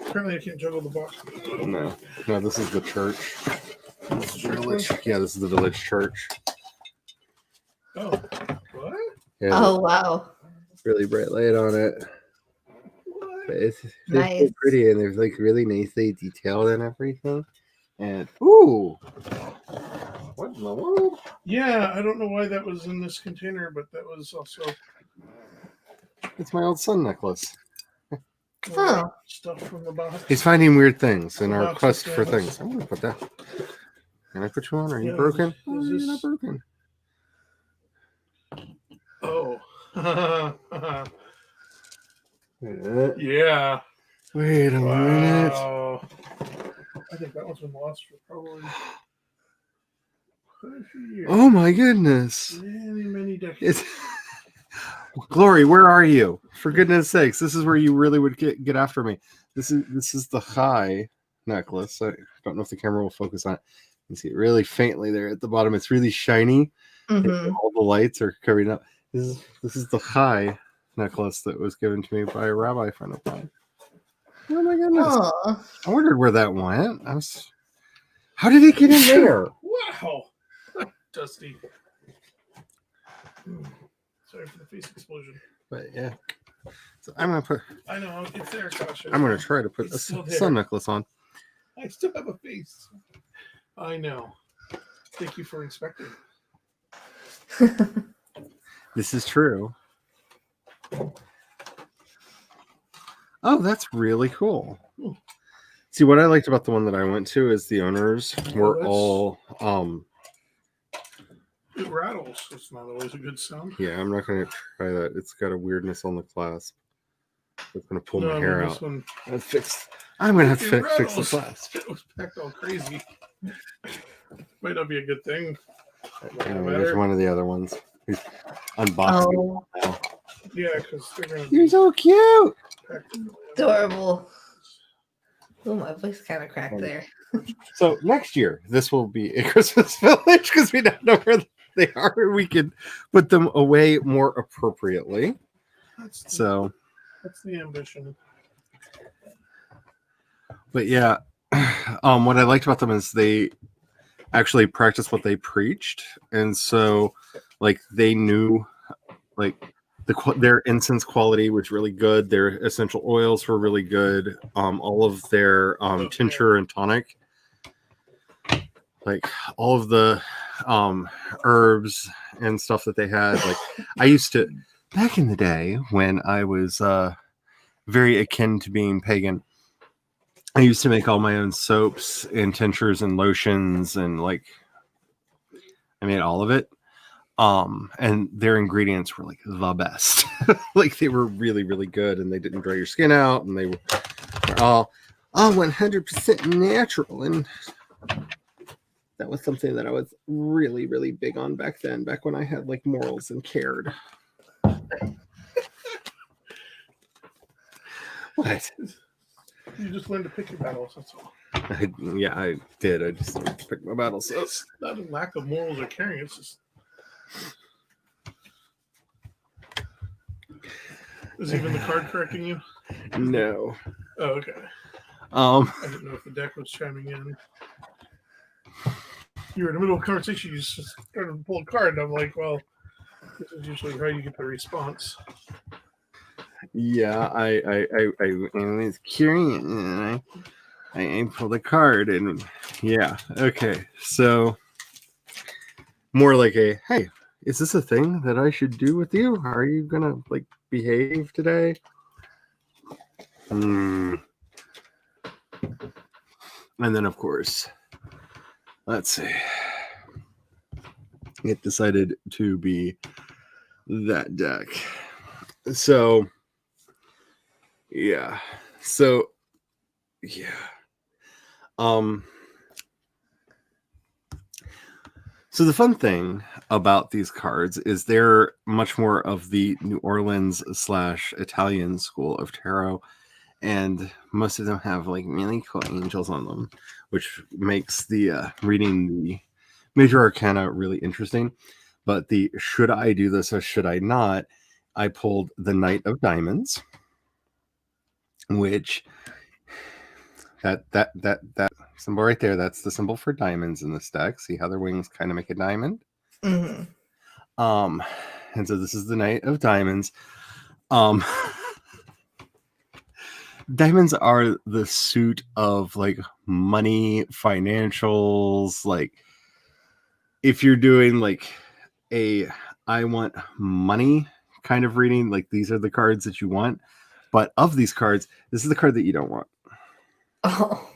Apparently, I can't juggle the box. No, this is the church. This is your Village. one? Yeah, this is the village church. Oh, what? Yeah, Oh, wow. really bright light on it. What? But it's Nice. so pretty, and they're like really nicely detailed and everything. And ooh, what in the world? Yeah, I don't know why that was in this container, but that was also It's my old sun necklace. Huh. stuff from the box. He's finding weird things in The our box quest of for sandals. things. I'm gonna put that. Can I put you on? Are you Yeah, broken? is Oh, you're this- not broken. Oh. Yeah. Yeah. Wait a minute. Wow. I think that one's been lost for probably quite a few years. Oh my goodness. Many, many decades. It's Glory, where are you? For goodness sakes, this is where you really would get after me. This is the high necklace. I don't know if the camera will focus on it. You can see it really faintly there at the bottom. It's really shiny. Mm-hmm. All the lights are covering up. This is the high necklace that was given to me by a rabbi friend of mine. Oh my goodness. Oh, I wondered where that went. How did it get in there? Wow. Dusty. Sorry for the face explosion. But yeah. So I'm gonna put I know, it's there, Sasha. I'm gonna try to put a It's still there. sun necklace on. I still have a face. I know. Thank you for inspecting. This is true. Oh, that's really cool. Hmm. See, what I liked about the one that I went to is the owners were that's- all It rattles. It's not always a good sound. yeah, I'm not gonna try that. It's got a weirdness on the clasp. It's gonna pull my No, hair this out. one, I'm gonna have to It fix the rattles. clasp. it was packed all crazy. Might not be a good thing. Anyway, there's one of the other ones. He's unboxing oh, it now. Yeah, because they're going to You're be so cute. packed. adorable. Oh, my voice kind of cracked there. So next year, this will be a Christmas village because we don't know where they are. We can put them away more appropriately. So, That's the ambition. but yeah, what I liked about them is they actually practiced what they preached, and so like they knew like their incense quality was really good. Their essential oils were really good. All of their tincture and tonic, like all of the herbs and stuff that they had. Like I used to back in the day when I was very akin to being pagan. I used to make all my own soaps and tinctures and lotions and like I made all of it. And their ingredients were like the best. Like they were really, really good and they didn't dry your skin out and they were all 100% natural. And that was something that I was really, really big on back then, back when I had like morals and cared. What? You just learn to pick your battles, that's all. I did. I just picked my battles. It's not a lack of morals or caring, it's just. Is even the card correcting you? No. Oh, okay. I I didn't know if the deck was chiming in. you were in the middle of a conversation, you just started to pull a card, and I'm like, well, this is usually how you get the response. Yeah, I was curious, and I pulled a card, and yeah, okay, so more like a, hey, is this a thing that I should do with you? Are you gonna like behave today? And then of course, let's see, it decided to be that deck. So yeah. So the fun thing about these cards is they're much more of the New Orleans / Italian school of tarot, and most of them have like really cool angels on them, which makes the reading the major arcana really interesting. But the should I do this or should I not, I pulled the Knight of Diamonds, which that symbol right there, that's the symbol for diamonds in this deck. See how their wings kind of make a diamond? Mm-hmm. And so this is the Knight of Diamonds. Diamonds are the suit of like money, financials. Like if you're doing like a I want money kind of reading, like these are the cards that you want. But of these cards, this is the card that you don't want. Oh.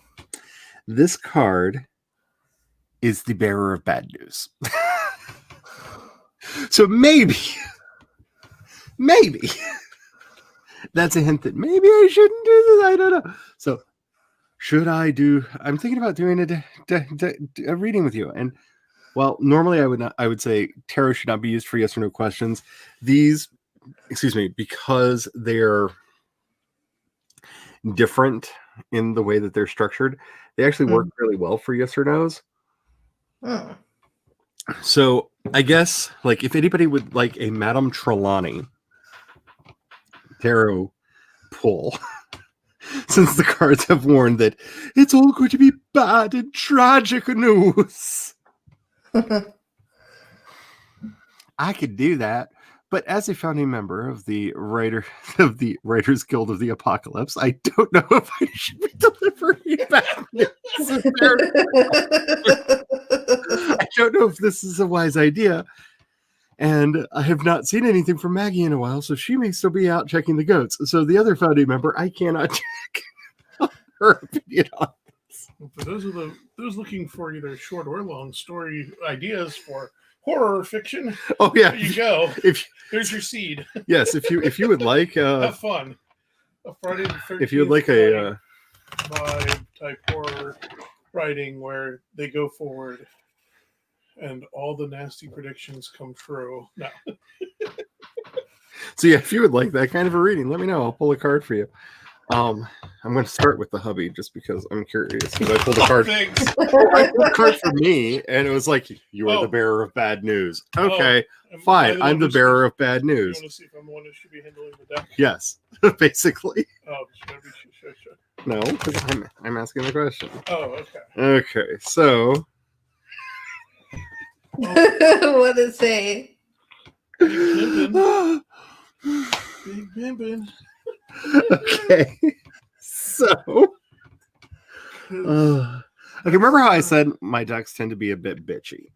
This card is the bearer of bad news. So maybe that's a hint that maybe I shouldn't do this. I don't know. So should I do? I'm thinking about doing a reading with you. And well, normally I would say tarot should not be used for yes or no questions. These, because they're different in the way that they're structured, they actually work really well for yes or no's. Oh. So I guess like if anybody would like a Madame Trelawney tarot pull, since the cards have warned that it's all going to be bad and tragic news, I could do that. But as a founding member of the Writers Guild of the Apocalypse, I don't know if I should be delivering bad news. I don't know if this is a wise idea. And I have not seen anything from Maggie in a while, so she may still be out checking the goats. So the other founding member, I cannot check her opinion on this. Well, for those looking for either short or long story ideas for horror fiction, oh yeah, there you go. There's your seed. Yes, if you would like, have fun. A Friday the 13th. If you would like a vibe type horror writing where they go forward and all the nasty predictions come true. No. So yeah, if you would like that kind of a reading, let me know. I'll pull a card for you. I'm going to start with the hubby just because I'm curious. Because I pulled a card. I pulled a card for me, and it was like, you are the bearer of bad news. Okay, fine. I'm the bearer of bad news. You want to see if I'm the one who should be handling the deck? Yes, basically. Oh, should. No, because I'm asking the question. Oh, okay. Okay, so. What did it say? Big pimpin'. Big pimpin'. Okay, so okay, remember how I said my decks tend to be a bit bitchy?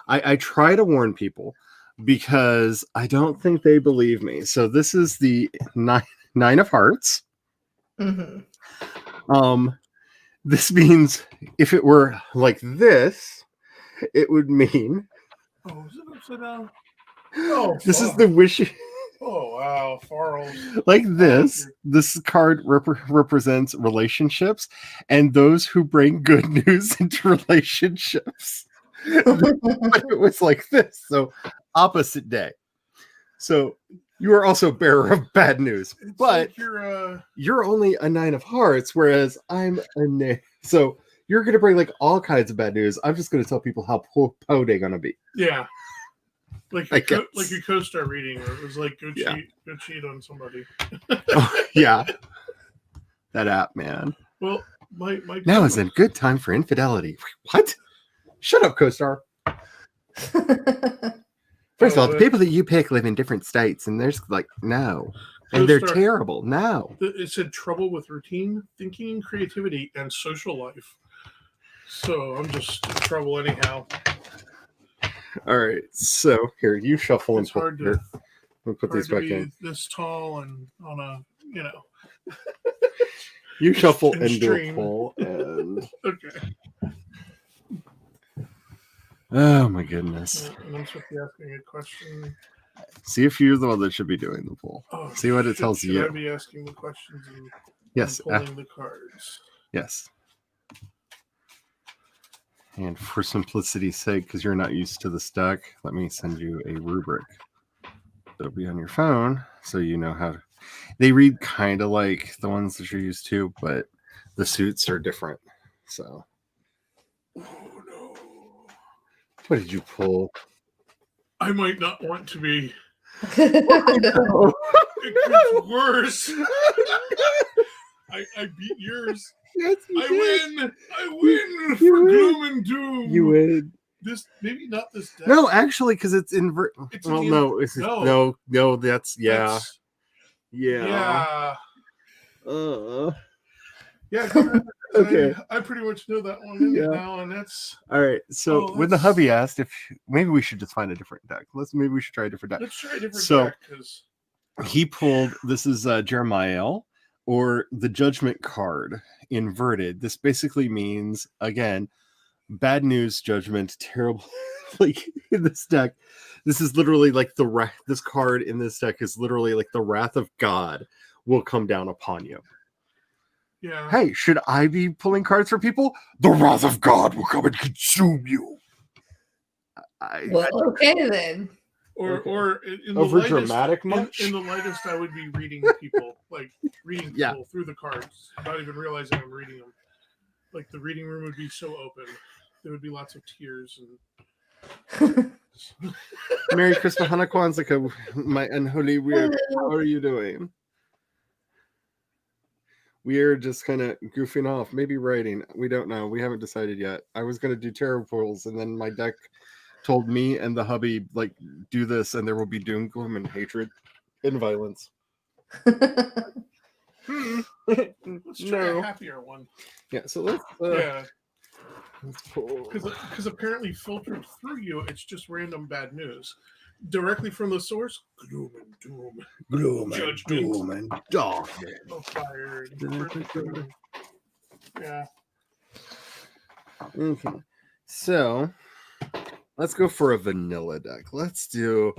I try to warn people because I don't think they believe me. So this is the nine of hearts. Mm-hmm. This means if it were like this, it would mean. Oh, is it upside down? Oh, this is the wish. Oh, wow. Farrell. Like this card represents relationships and those who bring good news into relationships. But it was like this. So opposite day. So you are also bearer of bad news. It's but like you're only a 9 of hearts, whereas I'm a so you're going to bring like all kinds of bad news. I'm just going to tell people how po they're going to be. Yeah. Like your co-star reading where it was like go cheat on somebody. Oh, yeah. That app, man. Well, my now is a good time for infidelity. What? Shut up, co-star. First of all, the people that you pick live in different states, and there's like no, and they're terrible. No, it said trouble with routine thinking, creativity, and social life. So I'm just in trouble anyhow. All right, so here you shuffle it's and hard here. We'll put hard these to back be in. this tall and on a You shuffle and do a stream. pull, and Okay. oh my goodness. And I'm supposed to be asking a question. See if you're the one that should be doing the pull. Oh, see what it tells should you. I be asking the questions and yes, pulling the cards? Yes. And for simplicity's sake, because you're not used to this deck, let me send you a rubric. It'll be on your phone, so you know how to. They read kind of like the ones that you're used to, but the suits are different. So. Oh no. What did you pull? I might not want to be. It gets worse. I beat yours. Yes, I win for gloom and doom. You win. This maybe not this deck. No, actually, because it's invert. Well, no, that's yeah. Yeah. Yeah. Okay. I pretty much know that one now, and that's all right. So when the hubby asked if maybe we should just find a different deck, maybe we should try a different deck. Let's try a different deck. Because he pulled. This is Jeremiah, or the Judgment card inverted. This basically means again, bad news, judgment, terrible. Like in this deck, this is literally like this card in this deck is literally like the wrath of God will come down upon you. Yeah. Hey, should I be pulling cards for people? The wrath of God will come and consume you. Okay then. Or in over the dramatic much? In the lightest, I would be reading people, like reading people through the cards, not even realizing I'm reading them. Like the reading room would be so open. There would be lots of tears and. Merry Christmas, Hana Kwanzaa, my unholy weird. How are you doing? We are just kind of goofing off, maybe writing. We don't know. We haven't decided yet. I was going to do tarot pulls, and then my deck told me and the hubby, like, do this, and there will be doom, gloom, and hatred and violence. Let's try a happier one. Yeah, so let's pull. Because apparently filtered through you, it's just random bad news. Directly from the source, gloom and doom. Gloom and doom and darkness. Fire. Yeah. Okay. So let's go for a vanilla deck. Let's do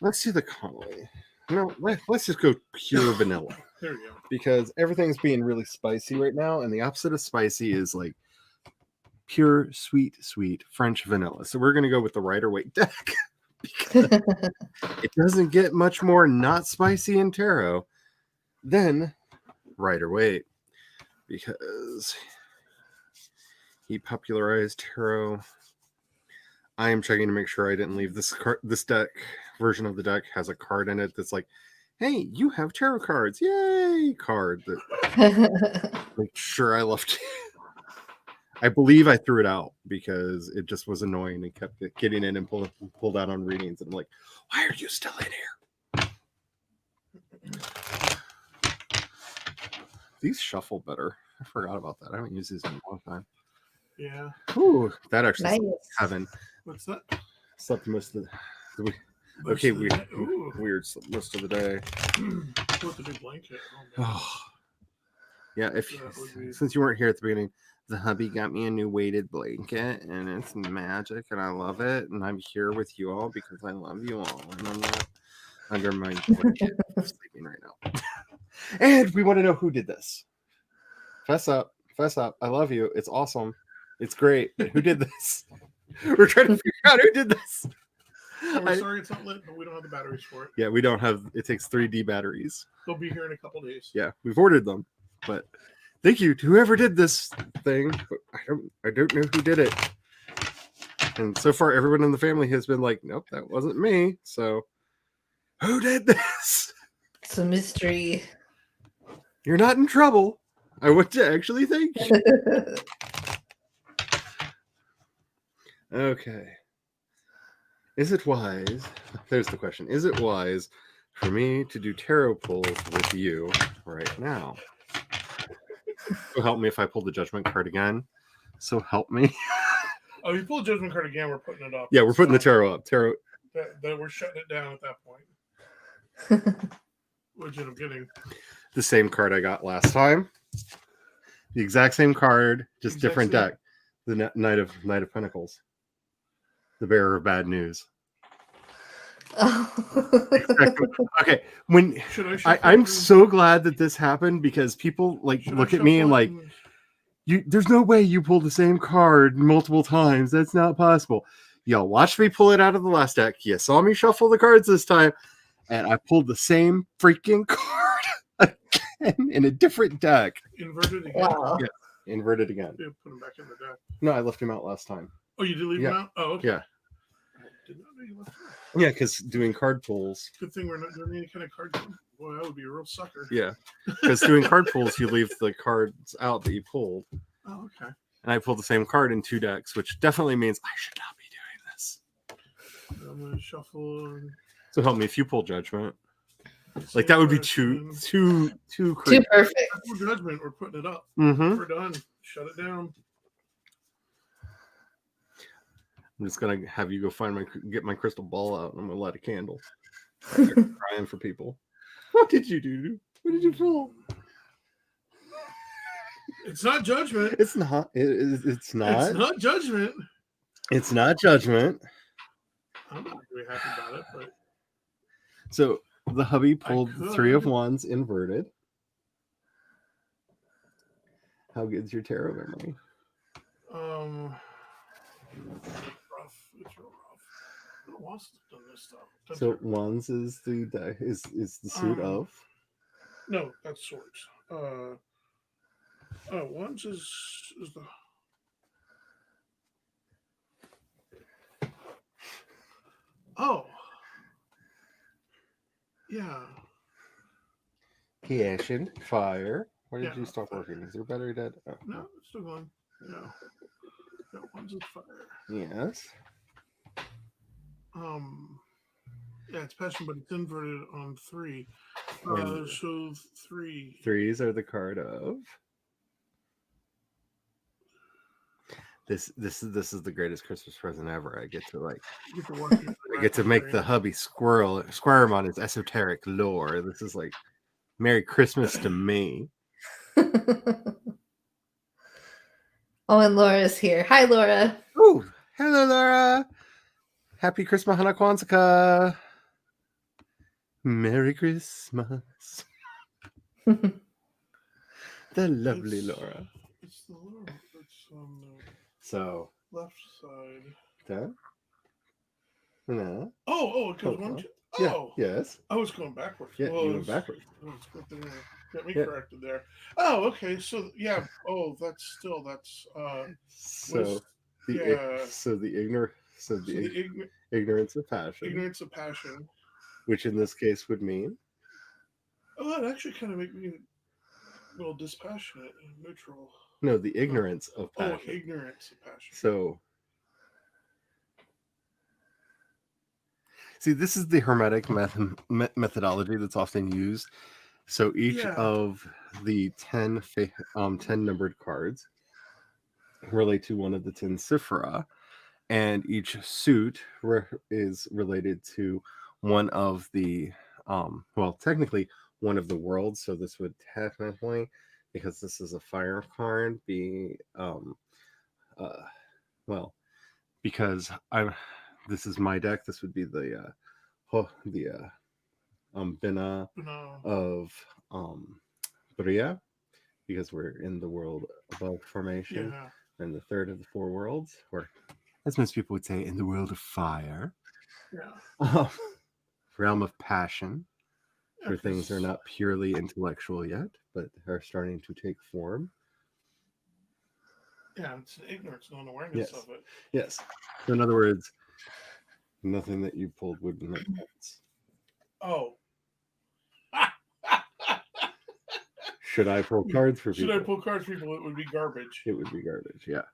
the Crowley. No, let's just go pure vanilla. There we go. Because everything's being really spicy right now, and the opposite of spicy is like pure sweet French vanilla. So we're gonna go with the Rider-Waite deck. It doesn't get much more not spicy in tarot than Rider-Waite, because he popularized tarot. I am checking to make sure I didn't leave this deck version of the deck has a card in it that's like, hey, you have tarot cards, yay, card that make sure I left. I believe I threw it out because it just was annoying and kept getting in and pulled out on readings. And I'm like, why are you still in here? These shuffle better. I forgot about that. I haven't used these in a long time. Yeah. Ooh, that actually Nice. heaven. What's that? Slept most of the week. Okay, weird most of the day. With the big blanket. Oh. Yeah, since you weren't here at the beginning, the hubby got me a new weighted blanket, and it's magic, and I love it. And I'm here with you all because I love you all, and I'm not under my blanket sleeping right now. And we want to know who did this. Fess up. I love you. It's awesome. It's great. But who did this? We're trying to figure out who did this. We're sorry it's not lit, but we don't have the batteries for it. Yeah, we don't have. It takes 3D batteries. They'll be here in a couple days. Yeah, we've ordered them, but. Thank you to whoever did this thing. But I don't know who did it. And so far, everyone in the family has been like, nope, that wasn't me. So, who did this? It's a mystery. You're not in trouble. I want to actually thank you. Okay. Is it wise? There's the question. Is it wise for me to do tarot pulls with you right now? So help me if I pull the judgment card again. So help me. Oh, you pull a judgment card again, we're putting it up. Yeah, we're putting the tarot up. Tarot. That we're shutting it down at that point. What'd you end up getting? The same card I got last time. The exact same card, just different deck. The Knight of Pentacles. The bearer of bad news. Exactly. Okay, when I'm so glad that this happened because people look at me and there's no way you pulled the same card multiple times. That's not possible. Y'all watched me pull it out of the last deck. You saw me shuffle the cards this time, and I pulled the same freaking card again in a different deck. Inverted again. Wow. Yeah, inverted again. Yeah, put him back in the deck. No, I left him out last time. Oh, you did leave him out? Oh, okay. Yeah. I did not know you left him out. Yeah, because doing card pulls. Good thing we're not doing any kind of card game. Boy, that would be a real sucker. Yeah, because doing card pulls, you leave the cards out that you pulled. Oh, okay. And I pulled the same card in 2 decks, which definitely means I should not be doing this. I'm gonna shuffle. And... So help me if you pull judgment. That would be too crazy. Too perfect. Judgment, we're putting it up. Mm-hmm. We're done. Shut it down. I'm just gonna have you go get my crystal ball out, and I'm gonna light a candle. Crying for people. What did you do? What did you pull? It's not judgment. It's not. It's not. It's not judgment. It's not judgment. I'm not really happy about it, but so the hubby pulled 3 of Wands inverted. How good's your tarot memory? rough. It's real rough. I don't want to do this stuff. So Wands is the suit of. No, that's swords. Wands is the. Oh. Yeah. Passion, fire. Why did you stop working? Is your battery dead? Oh, no, it's still going. No. That one's with fire. Yes. Yeah, it's passion, but it's inverted on 3. So 3. 3s are the card of. This is the greatest Christmas present ever. I get to I get to make the hubby squirm on his esoteric lore. This is like Merry Christmas to me. Oh, and Laura's here. Hi, Laura. Oh, hello, Laura. Happy Christmas, Hana Kwanzaa. Merry Christmas. The lovely Laura. It's the Laura that's on the left side. That? No. Oh, it goes one. Yeah. Oh, yes. I was going backwards. Yeah, you went backwards. Get me corrected there. Oh, okay. So yeah. Oh, that's. So the ignorance of passion. Ignorance of passion. Which in this case would mean. Oh, that actually kind of make me a little dispassionate and neutral. No, the ignorance of passion. Oh, ignorance of passion. So. See, this is the Hermetic methodology that's often used. So each of the 10 numbered cards relate to one of the 10 Sephira, and each suit is related to one of the, technically one of the worlds. So this would technically, because this is a fire card, be, because this is my deck. This would be the Bina of Bria, because we're in the world above formation, and the third of the 4 worlds, or as most people would say, in the world of fire. Realm of passion, where things are not purely intellectual yet, but are starting to take form. Yeah, it's ignorance, no awareness of it. Yes. So in other words, nothing that you pulled would make sense. Oh. Should I pull cards for people? Should I pull cards for people? It would be garbage. It would be garbage, yeah.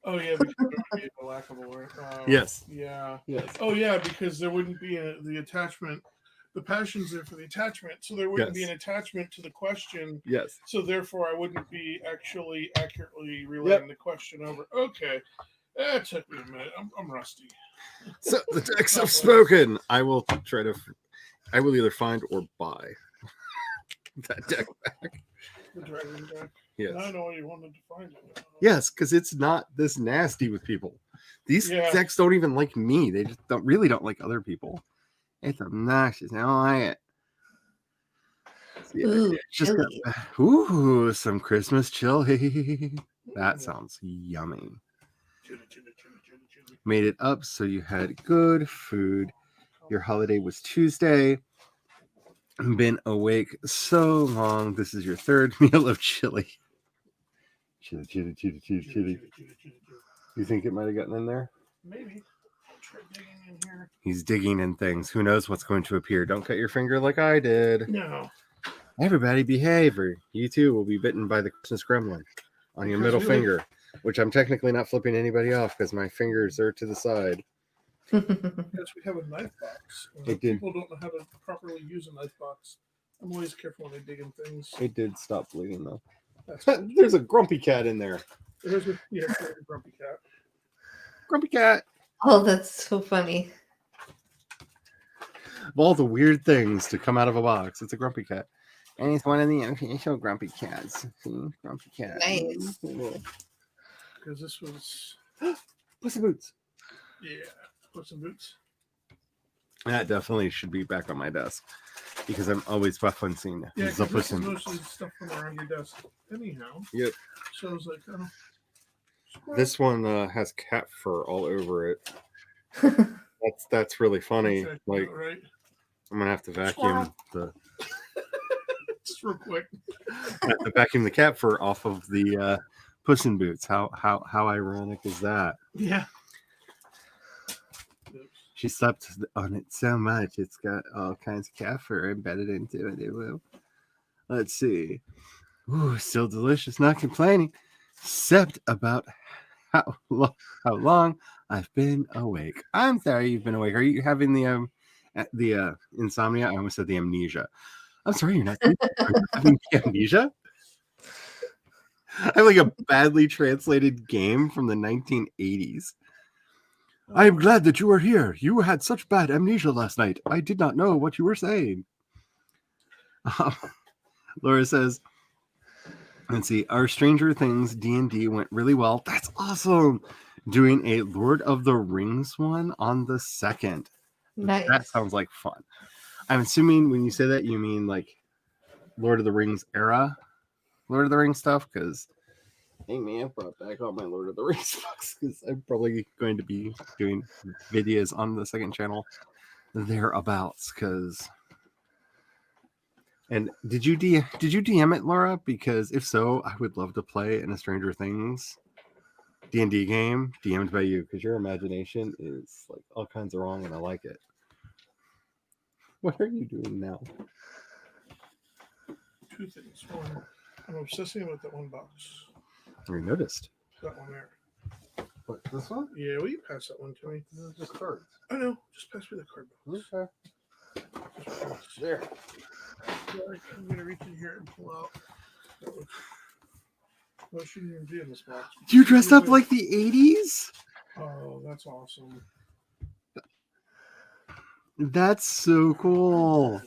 Oh yeah, because there would be a lack of awareness. Yes. Yeah. Yes. Oh yeah, because there wouldn't be the attachment. The passion's there for the attachment, so there wouldn't be Yes. an attachment to the question. Yes. So therefore, I wouldn't be actually accurately relaying the question over. Okay, that took me a minute. I'm rusty. So the decks have spoken. I will try to. I will either find or buy that deck back. The dragon deck. Yes. I know you wanted to find it. Yes, because it's not this nasty with people. These decks don't even like me. They just don't like other people. It's obnoxious. I don't like it. Yeah, Ooh, just got, some Christmas chili. That sounds yummy. Made it up so you had good food. Your holiday was Tuesday. Been awake so long. This is your third meal of chili. Chili. You think it might have gotten in there? Maybe. I'll try digging in here. He's digging in things. Who knows what's going to appear? Don't cut your finger like I did. No. Everybody behave, or you too will be bitten by the Christmas gremlin on your middle finger, which I'm technically not flipping anybody off because my fingers are to the side. Yes, we have a knife box. People don't know how to properly use a knife box. I'm always careful when I dig in things. It did stop bleeding though. There's a grumpy cat in there. There's a grumpy cat. Grumpy cat. Oh, that's so funny. Of all the weird things to come out of a box, it's a grumpy cat. And it's one of the official grumpy cats. See? Grumpy cat. Nice. Because this was Puss in Boots. Yeah, Puss in Boots. That definitely should be back on my desk because I'm always referencing the the Puss Puss in most Boots. of the stuff from around your desk. Anyhow. Yep. So I was like, this one has cat fur all over it. That's really funny. Like, right? I'm gonna have to vacuum the. Just real quick. I have to vacuum the cat fur off of the Puss in Boots. How ironic is that? Yeah. She slept on it so much, it's got all kinds of cat fur embedded into it. Let's see. Ooh, still delicious. Not complaining, except about how long I've been awake. I'm sorry you've been awake. Are you having the insomnia? I almost said the amnesia. I'm sorry you're not having the amnesia. I have like a badly translated game from the 1980s. I am glad that you are here. You had such bad amnesia last night. I did not know what you were saying. Laura says, let's see, our Stranger Things D&D went really well. That's awesome. Doing a Lord of the Rings one on the 2nd. Nice. That sounds like fun. I'm assuming when you say that, you mean like Lord of the Rings era Lord of the Rings stuff, because hey man, I brought back all my Lord of the Rings books because I'm probably going to be doing videos on the second channel thereabouts. Because, and did you DM it, Laura? Because if so, I would love to play in a Stranger Things D&D game DM'd by you, because your imagination is like all kinds of wrong, and I like it. What are you doing now? Two things. One, I'm obsessing with that one box. I noticed. That one there. What, this one? Yeah, will you pass that one to me? This is just cards. I know. Just pass me the card box. Okay. There. I'm going to reach in here and pull out. Well, shouldn't even be in this box. You dressed up like the 80s? Oh, that's awesome. That's so cool.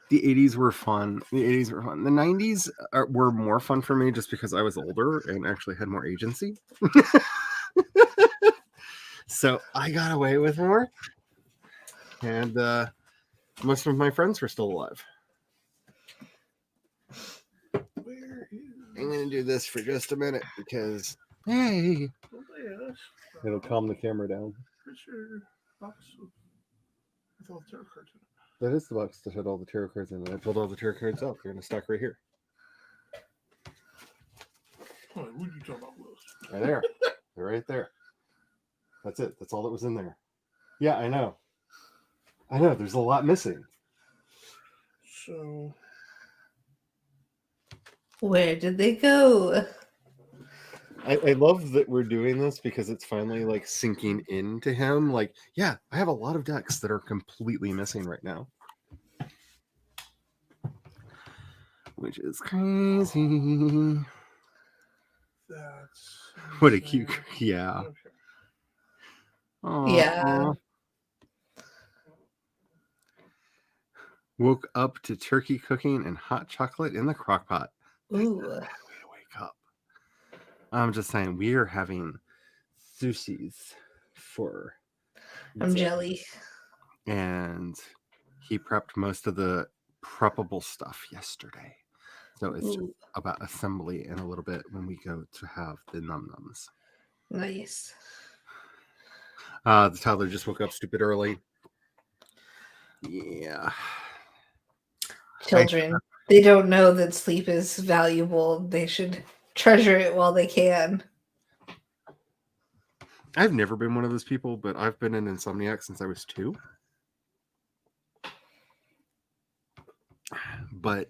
The 80s were fun. The 90s were more fun for me just because I was older and actually had more agency. So I got away with more. And most of my friends were still alive. I'm going to do this for just a minute because, hey, it'll calm the camera down. Box with all the tarot cards in it. That is the box that had all the tarot cards in it. I pulled all the tarot cards out. They're going to stack right here. Oh, what are you talking about, Willis? Right there. They're right there. That's it. That's all that was in there. Yeah, I know. There's a lot missing. So, where did they go? I love that we're doing this because it's finally like sinking into him. Like, yeah, I have a lot of decks that are completely missing right now, which is crazy. That's What a cute, insane. yeah. Okay. Yeah. Woke up to turkey cooking and hot chocolate in the crock pot. Ooh. Way to wake up. I'm just saying, we are having sushis for I'm dinner. jelly. And he prepped most of the preppable stuff yesterday. So it's just Ooh, about assembly in a little bit when we go to have the num-nums. nice. The toddler just woke up stupid early. Yeah. Children, they don't know that sleep is valuable. They should treasure it while they can. I've never been one of those people, but I've been an insomniac since I was 2. But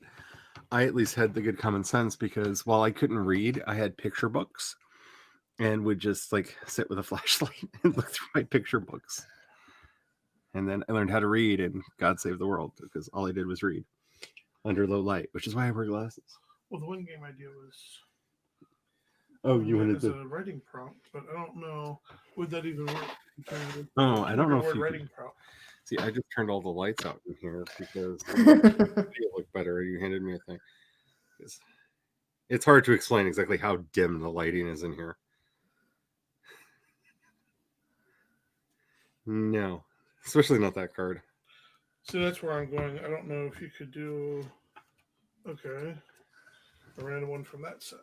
I at least had the good common sense because while I couldn't read, I had picture books and would just like sit with a flashlight and look through my picture books. And then I learned how to read, and God save the world because all I did was read under low light, which is why I wear glasses. Well, the one game idea was You wanted as to? a writing prompt, but I don't know would that even work. Oh, I don't know if word you writing could... prompt. See, I just turned all the lights out in here because it looked better. You handed me a thing. It's hard to explain exactly how dim the lighting is in here. No, especially not that card. So that's where I'm going. I don't know if you could do a random one from that set.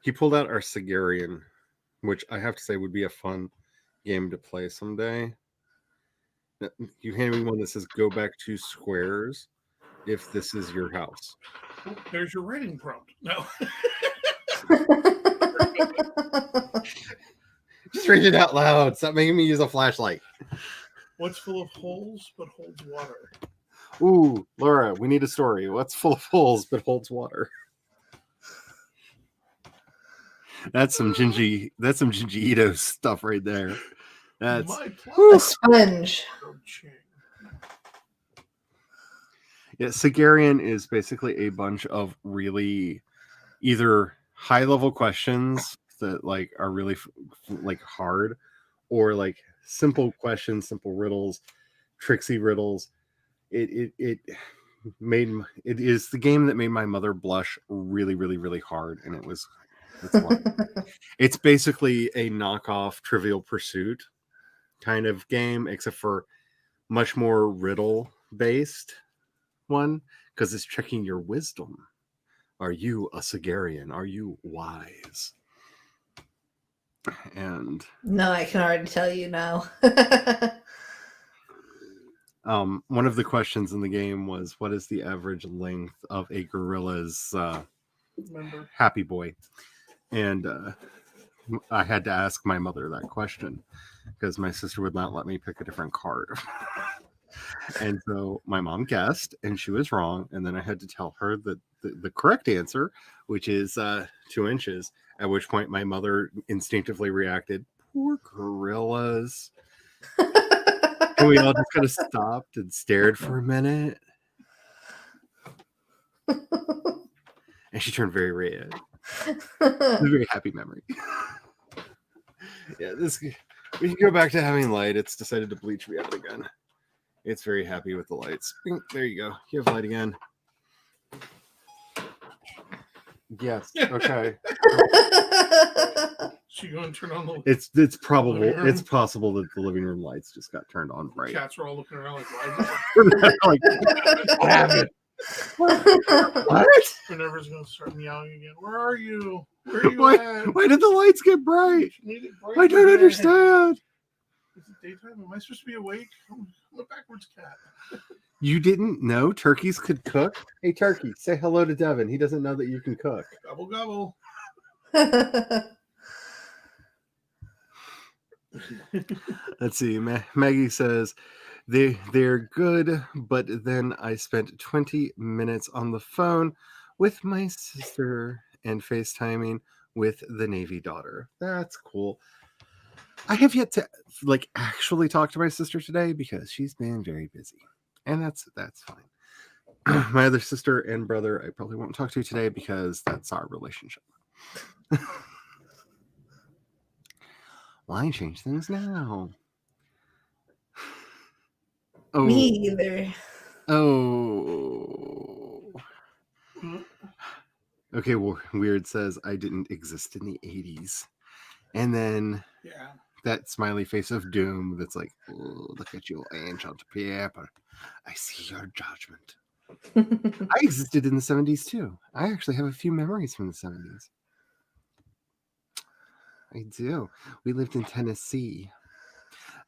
He pulled out our Sigarian, which I have to say would be a fun game to play someday. You hand me one that says go back 2 squares if this is your house. Oh, there's your writing prompt. No. Just read it out loud. Stop making me use a flashlight. What's full of holes but holds water? Ooh, Laura, we need a story. What's full of holes but holds water? That's some Jinji Ito stuff right there. That's a sponge. Yeah, Sigarian is basically a bunch of really either high level questions that like are really like hard, or like simple questions, simple riddles, tricksy riddles. It is the game that made my mother blush really, really, really hard, and it's basically a knockoff Trivial Pursuit kind of game, except for much more riddle based one, because it's checking your wisdom. Are you a Sigarian? Are you wise? And no, I can already tell you now. one of the questions in the game was, what is the average length of a gorilla's happy boy? And I had to ask my mother that question because my sister would not let me pick a different card. And so my mom guessed, and she was wrong. And then I had to tell her that the correct answer, which is 2 inches, at which point my mother instinctively reacted, poor gorillas. And we all just kind of stopped and stared for a minute. And she turned very red. It was a very happy memory. Yeah, we can go back to having light. It's decided to bleach me out again. It's very happy with the lights. There you go. You have light again. Yes. Okay. So you going to turn on the... It's probable. It's possible that the living room lights just got turned on bright. Cats are all looking around like, why? Like, what happened? What? Minerva's going to start meowing again. Where are you? Where are you at? Why did the lights get bright? Bright I don't understand. Is it daytime? Am I supposed to be awake? I'm a backwards cat. You didn't know turkeys could cook? Hey, turkey, say hello to Devin. He doesn't know that you can cook. Gobble, gobble. Let's see. Maggie says, they're good, but then I spent 20 minutes on the phone with my sister and FaceTiming with the Navy daughter. That's cool. I have yet to like actually talk to my sister today because she's been very busy, and that's fine. My other sister and brother I probably won't talk to today because that's our relationship. Why change things now? Oh, Me either. oh. Mhm. Okay, well, Weird says I didn't exist in the 80s. And then Yeah. that smiley face of doom that's like, oh, look at you, ancient paper. I see your judgment. I existed in the 70s too. I actually have a few memories from the 70s. I do. We lived in Tennessee.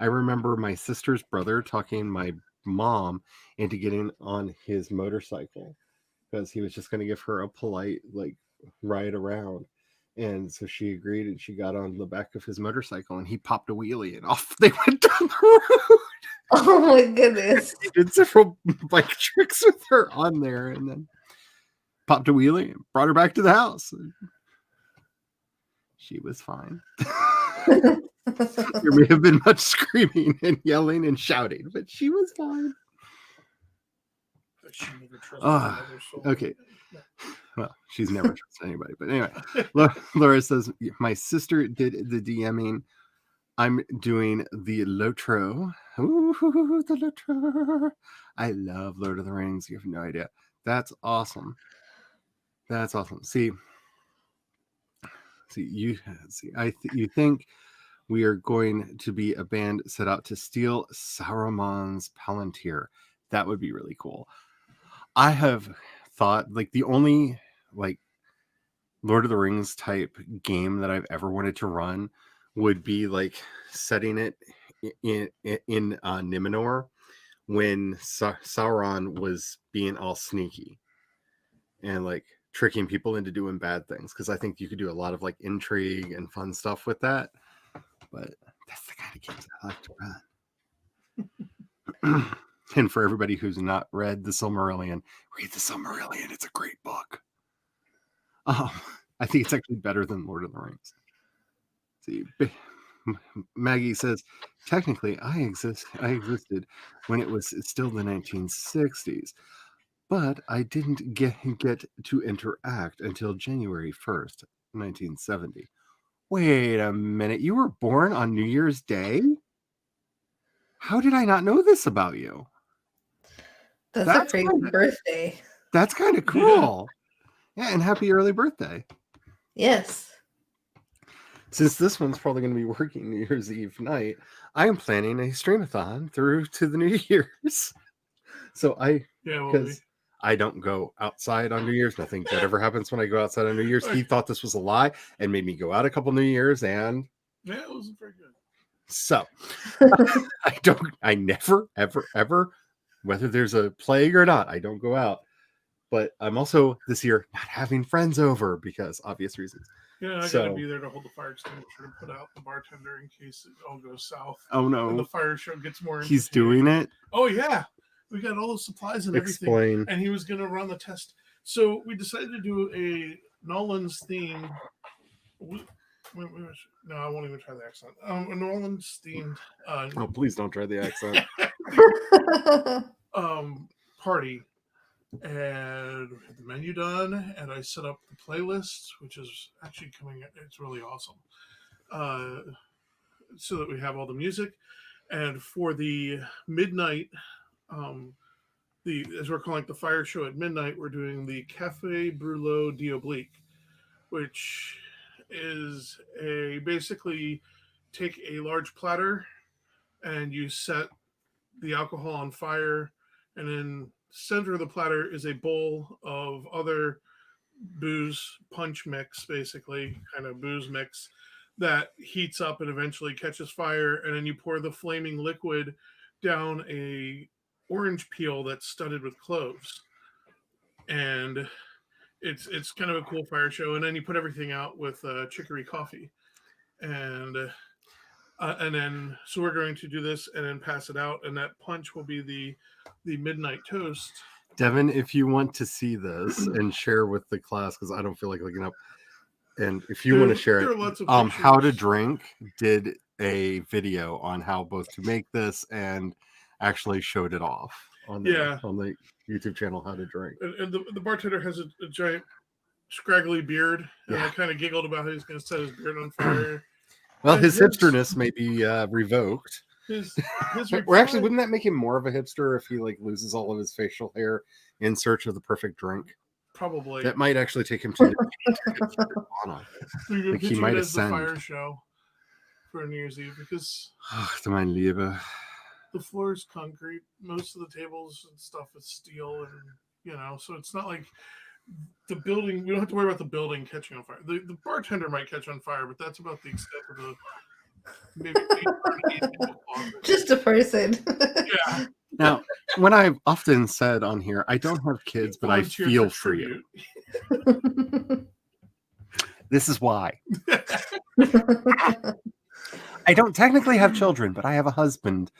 I remember my sister's brother talking my mom into getting on his motorcycle because he was just going to give her a polite like ride around. And so she agreed and she got on the back of his motorcycle and he popped a wheelie and off they went down the road. Oh my goodness. He did several bike tricks with her on there and then popped a wheelie and brought her back to the house. She was fine. There may have been much screaming and yelling and shouting, but she was fine. She never trusted another soul. Okay. Well, she's never trusted anybody. But anyway, Laura says, my sister did the DMing. I'm doing the Lotro. Ooh, the Lotro. I love Lord of the Rings. You have no idea. That's awesome. That's awesome. See, you think we are going to be a band set out to steal Saruman's Palantir. That would be really cool. I have thought like the only like Lord of the Rings type game that I've ever wanted to run would be like setting it in Numenor when Sauron was being all sneaky and like tricking people into doing bad things, because I think you could do a lot of like intrigue and fun stuff with that. But that's the kind of games I like to run. And for everybody who's not read the Silmarillion, read the Silmarillion. It's a great book. I think it's actually better than Lord of the Rings. See, Maggie says, technically, I existed when it was still the 1960s, but I didn't get to interact until January 1st, 1970. Wait a minute, you were born on New Year's Day? How did I not know this about you? That's a crazy birthday. That's kind of cool. Yeah, and happy early birthday. Yes. Since this one's probably going to be working New Year's Eve night, I am planning a streamathon through to the New Year's. So because I don't go outside on New Year's. Nothing good ever happens when I go outside on New Year's. He thought this was a lie and made me go out a couple New Year's, and yeah, it wasn't very good. So I never, ever, whether there's a plague or not, I don't go out. But I'm also this year not having friends over because obvious reasons. Yeah, I gotta be there to hold the fire extinguisher and put out the bartender in case it all goes south. Oh no! And the fire show gets more. He's doing it. Oh yeah, we got all the supplies and everything. And he was gonna run the test. So we decided to do a Nolan's theme. No, I won't even try the accent. A Nolan's themed. Oh, please don't try the accent. Party. And we had the menu done, and I set up the playlist, which is actually coming. It's really awesome, so that we have all the music. And for the midnight, as we're calling it, the fire show at midnight, we're doing the Cafe Brûlot d'Oblique, which is basically take a large platter, and you set the alcohol on fire, and then center of the platter is a bowl of other booze punch mix, basically kind of booze mix that heats up and eventually catches fire, and then you pour the flaming liquid down a orange peel that's studded with cloves, and it's kind of a cool fire show. And then you put everything out with chicory coffee, and then so we're going to do this and then pass it out, and that punch will be the midnight toast. Devin, if you want to see this and share with the class, because I don't feel like looking up, And if you want to share there it, are lots of How to pictures. Drink did a video on how both to make this and actually showed it off on the YouTube channel How to Drink. And the bartender has a giant scraggly beard, and I kind of giggled about how he's going to set his beard on fire. Well, his hipsterness may be revoked. Or actually, wouldn't that make him more of a hipster if he like loses all of his facial hair in search of the perfect drink? Probably. That might actually take him to like he might ascend. The fire show for New Year's Eve because mein Liebe. The floor is concrete. Most of the tables and stuff is steel, and so it's not like the building. We don't have to worry about the building catching on fire. The bartender might catch on fire, but that's about the extent of the maybe just a person. Yeah. Now, when I've often said on here, I don't have kids, but I feel for you. This is why. I don't technically have children, but I have a husband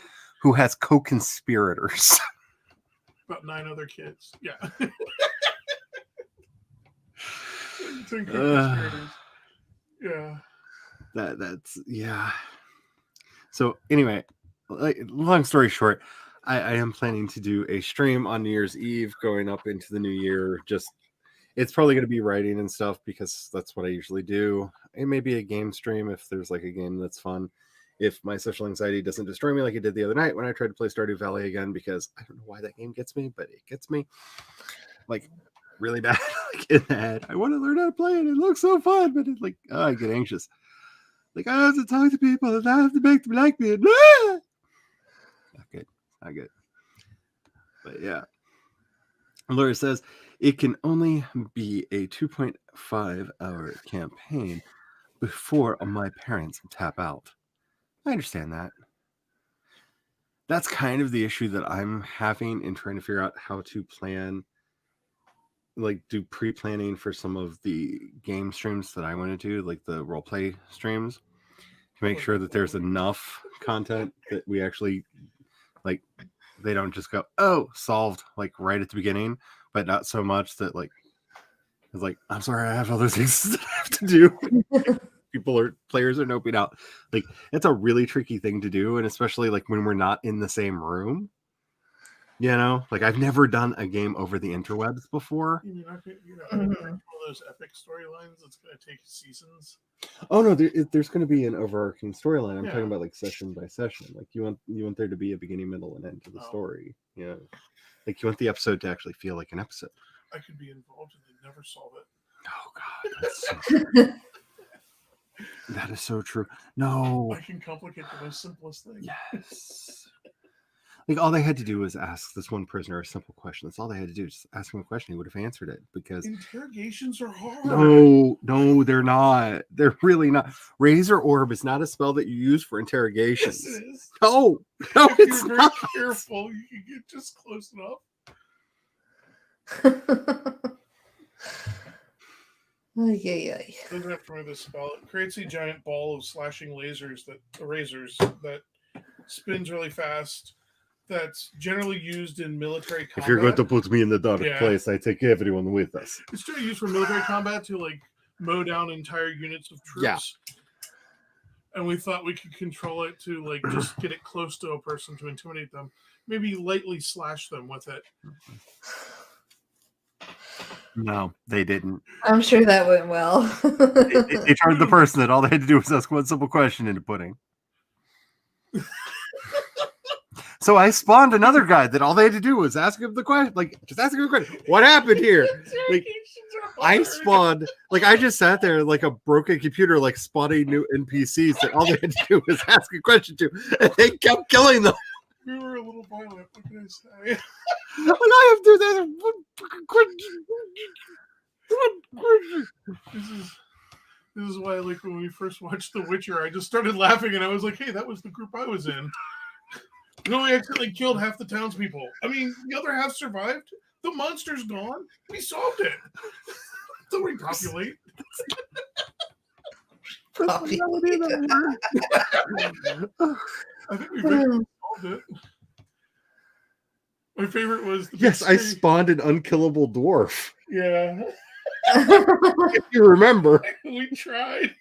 who has co-conspirators. About 9 other kids. Yeah. Yeah. That's yeah. So anyway, long story short, I am planning to do a stream on New Year's Eve going up into the new year. It's probably going to be writing and stuff because that's what I usually do. It may be a game stream if there's like a game that's fun. If my social anxiety doesn't destroy me like it did the other night when I tried to play Stardew Valley again, because I don't know why that game gets me, but it gets me like really bad like in the head. I want to learn how to play it. It looks so fun, but it's like, oh, I get anxious. Like I have to talk to people and I have to make them like me. Not good. But yeah. Laura says it can only be a 2.5 hour campaign before my parents tap out. I understand that. That's kind of the issue that I'm having in trying to figure out how to plan, like do pre-planning for some of the game streams that I want to do, like the roleplay streams, to make sure that there's enough content that we actually like, they don't just go, oh, solved, like right at the beginning, but not so much that like, it's like, I'm sorry, I have other things that I have to do. Players are noping out. Like, it's a really tricky thing to do, and especially like when we're not in the same room. Like I've never done a game over the interwebs before. You're not one of those epic storylines that's going to take seasons. Oh no, there's going to be an overarching storyline. I'm talking about like session by session. Like you want there to be a beginning, middle, and end to the story. Like you want the episode to actually feel like an episode. I could be involved and they never solve it. Oh God, that's so true. That is so true. No, I can complicate the most simplest thing. Yes. Like all they had to do was ask this one prisoner a simple question. That's all they had to do. Just ask him a question. He would have answered it because interrogations are hard. No, they're not. They're really not. Razor orb is not a spell that you use for interrogations. Yes, it is. No, if it's you're not. Very careful, you can get just close enough. Doesn't have to remember this spell. It creates a giant ball of slashing razors that spins really fast. That's generally used in military combat. If you're going to put me in the dark place, I take everyone with us. It's generally used for military combat to like mow down entire units of troops. Yeah. And we thought we could control it to like just get it close to a person to intimidate them. Maybe lightly slash them with it. No, they didn't. I'm sure that went well. They charged the person that all they had to do was ask one simple question into pudding. So I spawned another guy that all they had to do was ask him the question. Like, just ask him a question. What happened here? Like, I spawned, like, I just sat there like a broken computer, like spawning new NPCs that all they had to do was ask a question to, and they kept killing them. We were a little violent. What can I say? When I have to do that, one question. This is why, like, when we first watched The Witcher, I just started laughing, and I was like, "Hey, that was the group I was in." We only accidentally killed half the townspeople. I mean, the other half survived. The monster's gone. We solved it. Don't repopulate. I think we solved it. My favorite was I spawned an unkillable dwarf. Yeah. If you remember. We tried.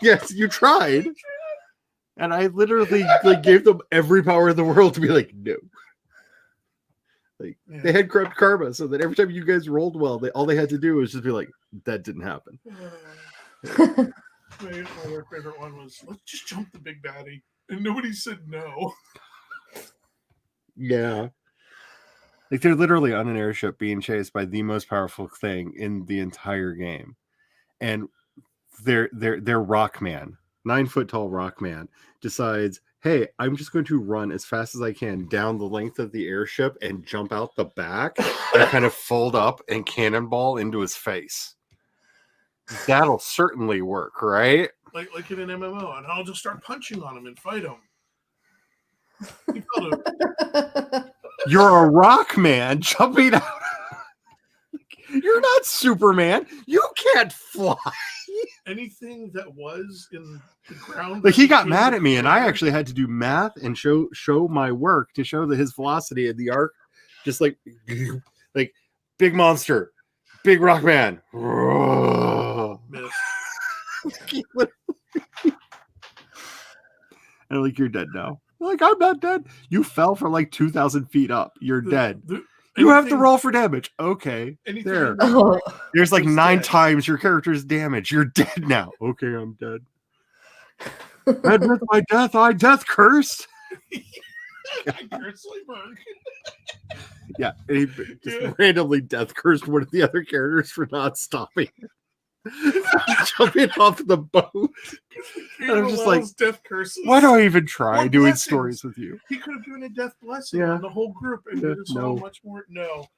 Yes, you tried. And I literally like gave them every power in the world to be like, no. Like they had corrupt karma, so that every time you guys rolled well, all they had to do was just be like, that didn't happen. My other favorite one was, let's just jump the big baddie. And nobody said no. Yeah. Like they're literally on an airship being chased by the most powerful thing in the entire game. And their rock man, 9 foot tall rock man, decides, hey, I'm just going to run as fast as I can down the length of the airship and jump out the back and kind of fold up and cannonball into his face. That'll certainly work, right? Like in an MMO, and I'll just start punching on him and fight him. You're a rock man jumping out. You're not Superman. You can't fly. Anything that was in the ground. Like he got mad at me, and I actually had to do math and show my work to show that his velocity in the arc, just like big monster, big rock man. And like, you're dead now. Like, I'm not dead. You fell from like 2,000 feet up. You're dead. You have to roll for damage. Okay. There. There's like 9 times your character's damage. You're dead now. Okay, I'm dead. And with my death, I death cursed. I cursed Sleeper. Yeah, and he just randomly death cursed one of the other characters for not stopping. Jumping off the boat. And I'm just like, death curses. Why do I even try doing stories with you? He could have given a death blessing on the whole group and did so much more. No,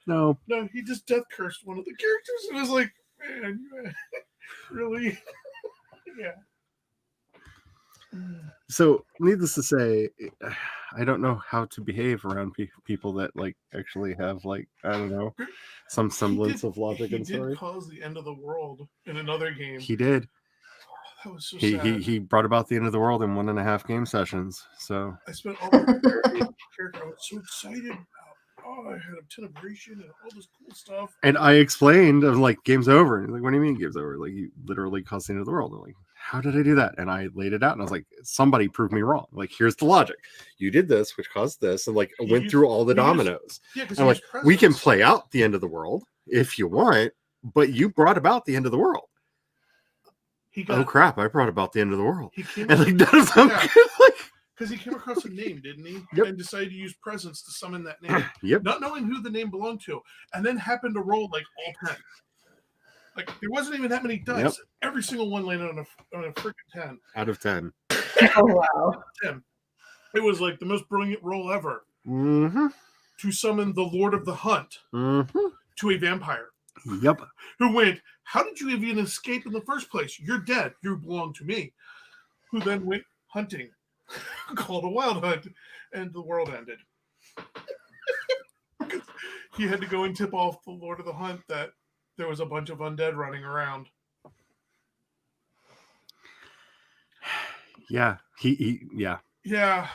he just death cursed one of the characters. It was like, man, really? Yeah. So, needless to say, I don't know how to behave around people that like actually have like, I don't know, some semblance of logic and story. He did cause the end of the world in another game. He did. Oh, that was so sad. He brought about the end of the world in 1.5 game sessions. So I spent all the character. I was so excited about. Oh, I had a celebration and all this cool stuff. And I explained, I'm like, game's over. And he's like, what do you mean game's over? Like, you literally caused the end of the world. I'm like, how did I do that? And I laid it out, and I was like, somebody proved me wrong. Like, here's the logic. You did this, which caused this, and like went through all the dominoes. And I'm like, we can play out the end of the world if you want, but you brought about the end of the world. Oh crap! I brought about the end of the world. And like none of them because he came across a name, didn't he? Yep. And decided to use presence to summon that name. Yep. Not knowing who the name belonged to, and then happened to roll like all 10. Like there wasn't even that many dice. Yep. Every single one landed on a freaking 10 out of 10. Oh wow! 10. It was like the most brilliant roll ever. Mm-hmm. To summon the Lord of the Hunt to a vampire. Yep. Who went, how did you even escape in the first place? You're dead. You belong to me. Who then went hunting, called a wild hunt, and the world ended. He had to go and tip off the Lord of the Hunt that there was a bunch of undead running around. Yeah. Yeah. Yeah.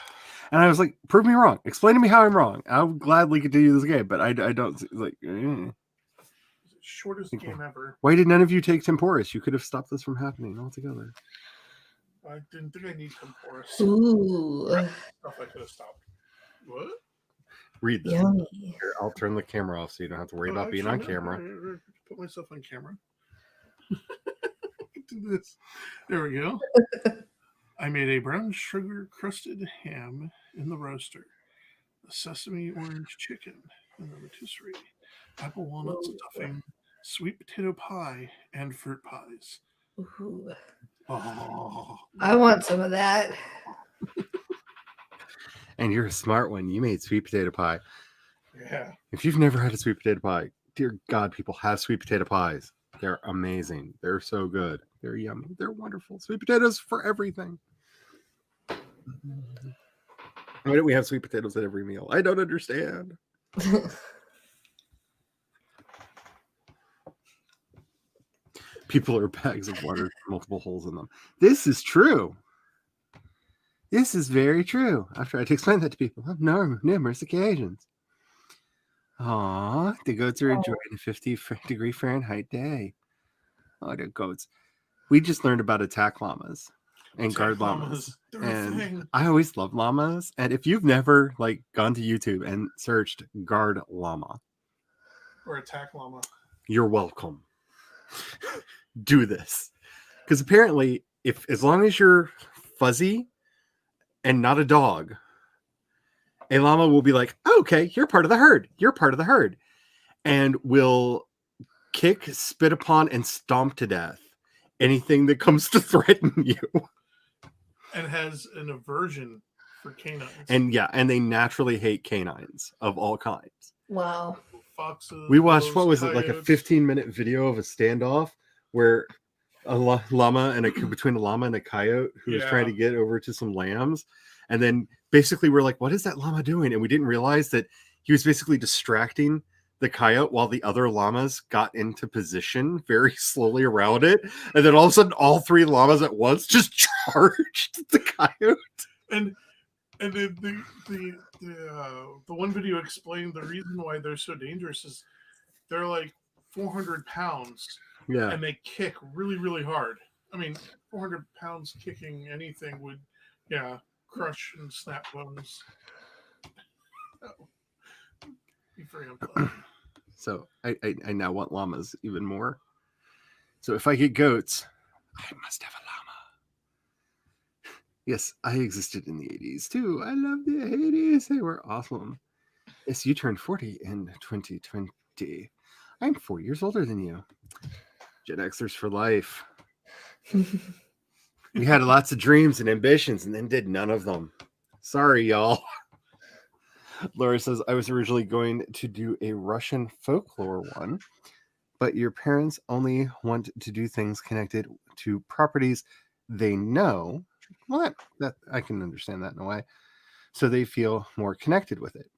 And I was like, prove me wrong. Explain to me how I'm wrong. I'll gladly continue this game, but I don't like. Shortest game ever. Why did none of you take Temporis? You could have stopped this from happening altogether. I didn't think I need Temporis. Ooh. Stuff I could have stopped. What? Read this. Yummy. Here, I'll turn the camera off so you don't have to worry about being on camera. Put myself on camera. Do this. There we go. I made a brown sugar crusted ham in the roaster, a sesame orange chicken in the rotisserie, apple walnut stuffing, sweet potato pie, and fruit pies. Ooh. Oh. I want some of that. And you're a smart one. You made sweet potato pie. Yeah. If you've never had a sweet potato pie, dear God, people have sweet potato pies. They're amazing. They're so good. They're yummy. They're wonderful. Sweet potatoes for everything. Why don't we have sweet potatoes at every meal? I don't understand. People are bags of water with multiple holes in them. This is true. This is very true. I've tried to explain that to people on numerous occasions. Aw, the goats are enjoying a 50-degree Fahrenheit day. Oh, the goats. We just learned about attack llamas and guard llamas. They're a And thing. I always love llamas. And if you've never like gone to YouTube and searched guard llama Or attack llama, you're welcome. Do this. Because apparently, if as long as you're fuzzy and not a dog, a llama will be like, oh, okay, you're part of the herd. You're part of the herd. And will kick, spit upon, and stomp to death anything that comes to threaten you. and has an aversion for canines. And yeah, and they naturally hate canines of all kinds. Wow. Foxes. We watched, what was coyotes. it, like a 15-minute video of a standoff where a llama and between a llama and a coyote who was trying to get over to some lambs. And then basically we're like, what is that llama doing? And we didn't realize that he was basically distracting the coyote while the other llamas got into position very slowly around it. And then all of a sudden, all three llamas at once just charged the coyote. And the one video explained the reason why they're so dangerous is they're like 400 pounds. Yeah. And they kick really, really hard. I mean, 400 pounds kicking anything would, crush and snap bones. Be very unpleasant. So I now want llamas even more. So if I get goats, I must have a llama. Yes, I existed in the 80s too. I love the 80s. They were awesome. Yes, you turned 40 in 2020. I'm 4 years older than you. Gen Xers for life. We had lots of dreams and ambitions and then did none of them. Sorry, y'all. Laura says, I was originally going to do a Russian folklore one, but your parents only want to do things connected to properties they know. Well, that I can understand that in a way. So they feel more connected with it.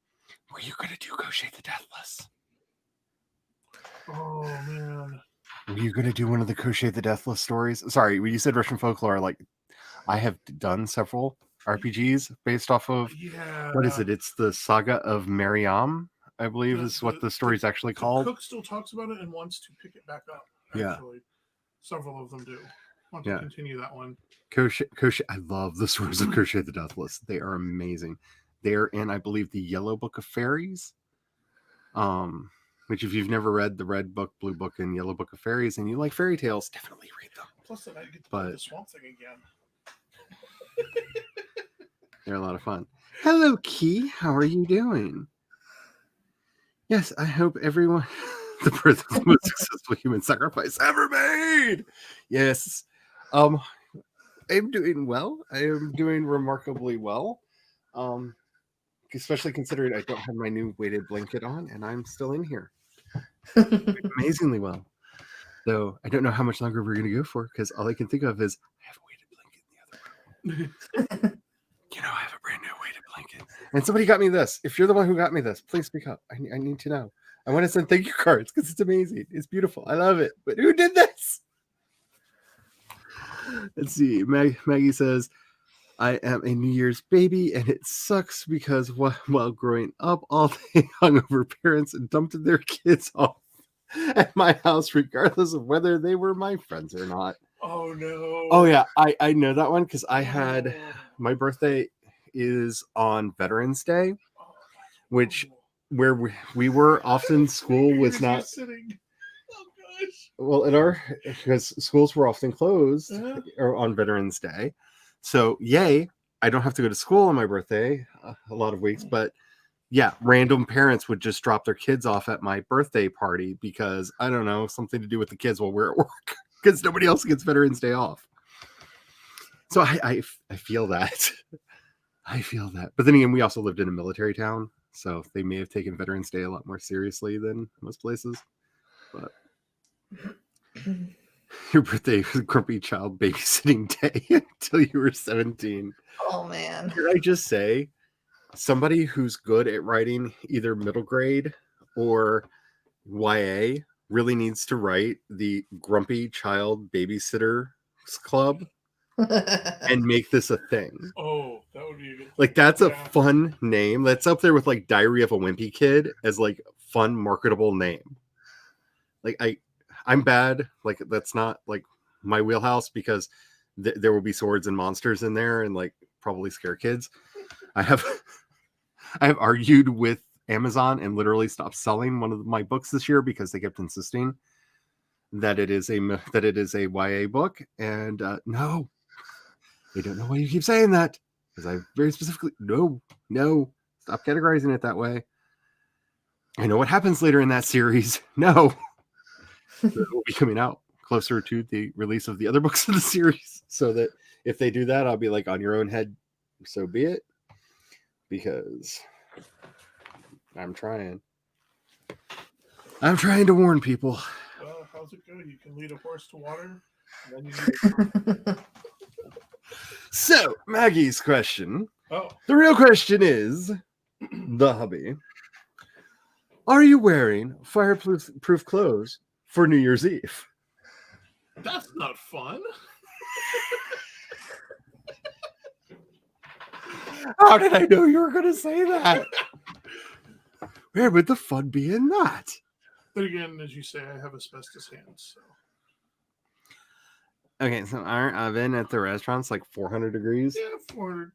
Were you going to do Crochet the Deathless? Oh, man. Were you going to do one of the Crochet the Deathless stories? Sorry, when you said Russian folklore, like I have done several RPGs based off of, what is it? It's the Saga of Mariam, I believe is what the story's actually called. Cook still talks about it and wants to pick it back up. Actually. Several of them do. Want to continue that one. Crochet, I love the stories of Crochet the Deathless. They are amazing. They're in, I believe, the Yellow Book of Fairies. Which if you've never read the Red Book, Blue Book, and Yellow Book of Fairies, and you like fairy tales, definitely read them. Plus, then I get to play the Swamp Thing again. They're a lot of fun. Hello, Key. How are you doing? Yes, I hope everyone... the birth of the most successful human sacrifice ever made! Yes. I'm doing well. I am doing remarkably well. Especially considering I don't have my new weighted blanket on, and I'm still in here. Amazingly well. So I don't know how much longer we're going to go for, because all I can think of is I have a weighted blanket in the other room. I have a brand new weighted blanket. And somebody got me this. If you're the one who got me this, please speak up. I need to know. I want to send thank you cards because it's amazing. It's beautiful. I love it. But who did this? Let's see. Maggie says, I am a New Year's baby, and it sucks because while growing up, all they hungover parents dumped their kids off at my house, regardless of whether they were my friends or not. Oh, no. Oh, yeah. I know that one because I had... My birthday is on Veterans Day, which where we were often school was not... Well, because schools were often closed or on Veterans Day. So, yay, I don't have to go to school on my birthday a lot of weeks. But, yeah, random parents would just drop their kids off at my birthday party because, I don't know, something to do with the kids while we're at work because nobody else gets Veterans Day off. So, I feel that. I feel that. But then again, we also lived in a military town. So, they may have taken Veterans Day a lot more seriously than most places. But... Your birthday was a grumpy child babysitting day until you were 17. Oh, man. Could I just say, somebody who's good at writing either middle grade or YA really needs to write the Grumpy Child Babysitters Club and make this a thing. Oh, that would be a good. Like, that's a fun name. That's up there with, like, Diary of a Wimpy Kid as, like, fun, marketable name. Like I'm bad. Like that's not like my wheelhouse because there will be swords and monsters in there and like probably scare kids. I have argued with Amazon and literally stopped selling one of my books this year because they kept insisting that it is a YA book, and no, I don't know why you keep saying that, because I very specifically no, stop categorizing it that way. I know what happens later in that series. No, it will be coming out closer to the release of the other books of the series, so that if they do that, I'll be like, on your own head, so be it, because I'm trying to warn people. Well, how's it go? You can lead a horse to water. And then you So, Maggie's question. Oh. The real question is, the hubby, are you wearing fireproof clothes for New Year's Eve? That's not fun. How did I know you were going to say that? Where would the fun be in that? But again, as you say, I have asbestos hands. So. Okay, so our oven at the restaurant's like 400 degrees. Yeah, 400.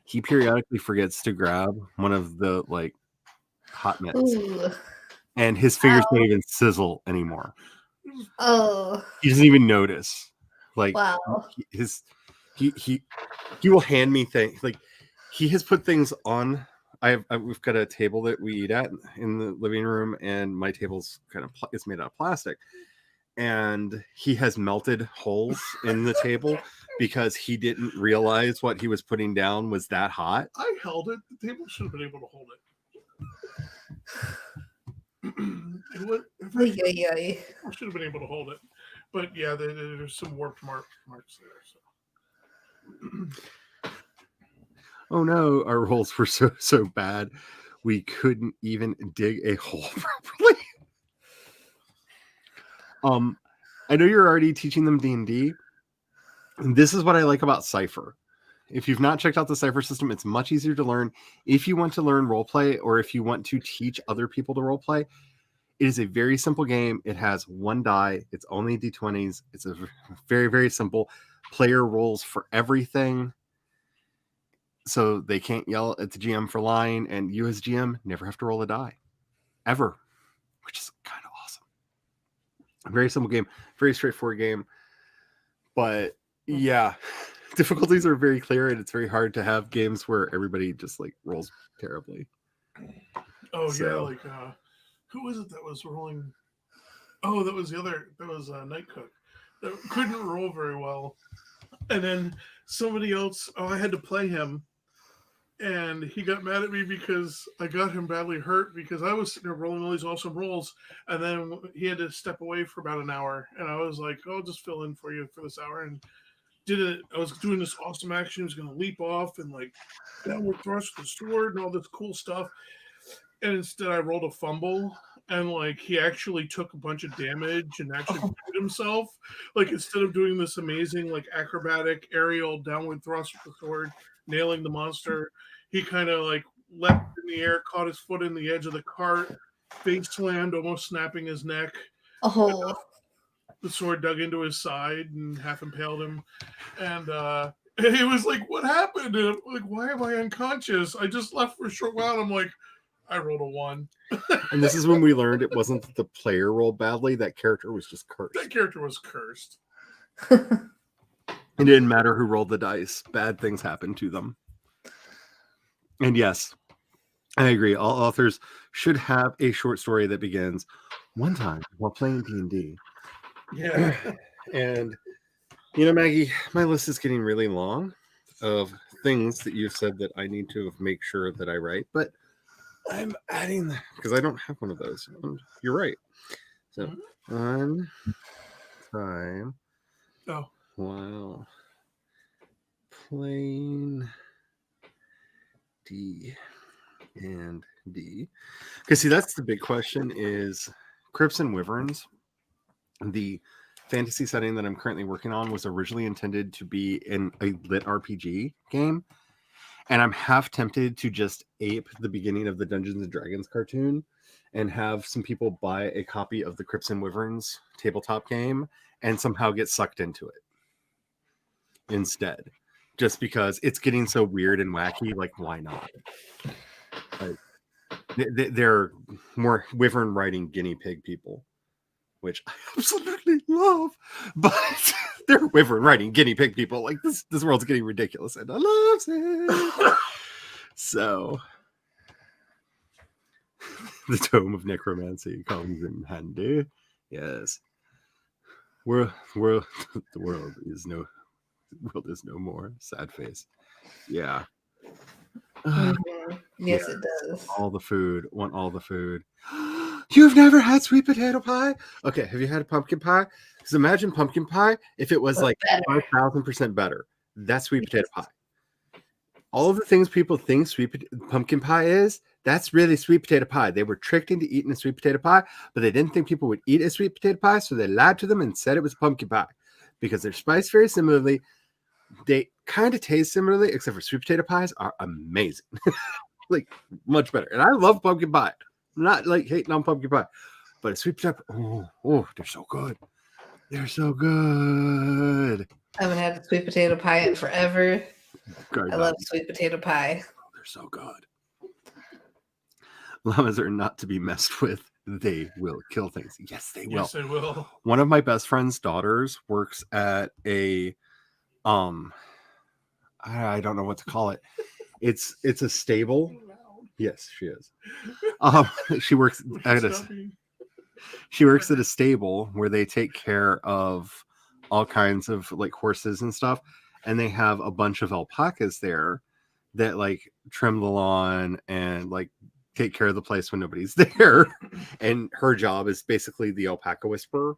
He periodically forgets to grab one of the like hot mitts. Ooh. And his fingers don't even sizzle anymore. Oh. He doesn't even notice. Like, wow. He will hand me things. Like, he has put things on. We've got a table that we eat at in the living room, and my table's kind of it's made out of plastic. And he has melted holes in the table because he didn't realize what he was putting down was that hot. I held it. The table should have been able to hold it. I should have been able to hold it. But yeah, there's some warped marks there. So. Oh no, our rolls were so bad we couldn't even dig a hole properly. I know you're already teaching them D&D. This is what I like about Cypher. If you've not checked out the Cypher system, it's much easier to learn. If you want to learn roleplay, or if you want to teach other people to roleplay, it is a very simple game. It has one die. It's only D20s. It's a very, very simple. Player rolls for everything, so they can't yell at the GM for lying, and you as GM never have to roll a die, ever, which is kind of awesome. A very simple game, very straightforward game, but yeah, difficulties are very clear, and it's very hard to have games where everybody just like rolls terribly. Oh so. Yeah, like who was it that was rolling? Oh, that was Night Cook that couldn't roll very well, and then somebody else. Oh, I had to play him. And he got mad at me because I got him badly hurt because I was sitting there rolling all these awesome rolls. And then he had to step away for about an hour. And I was like, oh, I'll just fill in for you for this hour. And I was doing this awesome action. He was going to leap off and like downward thrust with the sword and all this cool stuff. And instead I rolled a fumble. And like he actually took a bunch of damage and actually hit himself. Like instead of doing this amazing like acrobatic aerial downward thrust with the sword, nailing the monster, he kind of like leapt in the air, caught his foot in the edge of the cart, face slammed, almost snapping his neck. Oh. The sword dug into his side and half impaled him. And he was like, what happened? And I'm like, why am I unconscious? I just left for a short while. And I'm like, I rolled a 1. And this is when we learned it wasn't that the player rolled badly. That character was just cursed. That character was cursed. It didn't matter who rolled the dice. Bad things happened to them. And yes, I agree. All authors should have a short story that begins one time while playing D&D. Yeah. And, you know, Maggie, my list is getting really long of things that you've said that I need to make sure that I write. But I'm adding that because I don't have one of those. You're right. So, one time. Oh. Wow. Plain D and D. Because see, that's the big question is Crypts and Wyverns. The fantasy setting that I'm currently working on was originally intended to be in a lit RPG game. And I'm half tempted to just ape the beginning of the Dungeons and Dragons cartoon and have some people buy a copy of the Crips and Wyverns tabletop game and somehow get sucked into it instead. Just because it's getting so weird and wacky, like, why not? Like, they're more wyvern riding guinea pig people, which I absolutely love, but they're wyvern riding guinea pig people. Like, this world's getting ridiculous, and I love it. So, the Tome of Necromancy comes in handy. Yes, the world is no more. Sad face. Yeah. Yes, it does. All the food. Want all the food. You've never had sweet potato pie? Okay, have you had a pumpkin pie? Because imagine pumpkin pie if it was But like 5,000% better. That's sweet potato pie. All of the things people think pumpkin pie is, that's really sweet potato pie. They were tricked into eating a sweet potato pie, but they didn't think people would eat a sweet potato pie, so they lied to them and said it was pumpkin pie. Because they're spiced very similarly. They kind of taste similarly, except for sweet potato pies are amazing. Like, much better. And I love pumpkin pie. I'm not like hating on pumpkin pie, but a sweet potato, oh, they're so good. They're so good. I haven't had a sweet potato pie in forever. God, I love sweet potato pie. They're so good. Llamas are not to be messed with. They will kill things. Yes, they will. Yes, they will. One of my best friend's daughters works at a I don't know what to call it. It's a stable. Yes, she is. She works at a stable where they take care of all kinds of like horses and stuff, and they have a bunch of alpacas there that like trim the lawn and like take care of the place when nobody's there. And her job is basically the alpaca whisperer.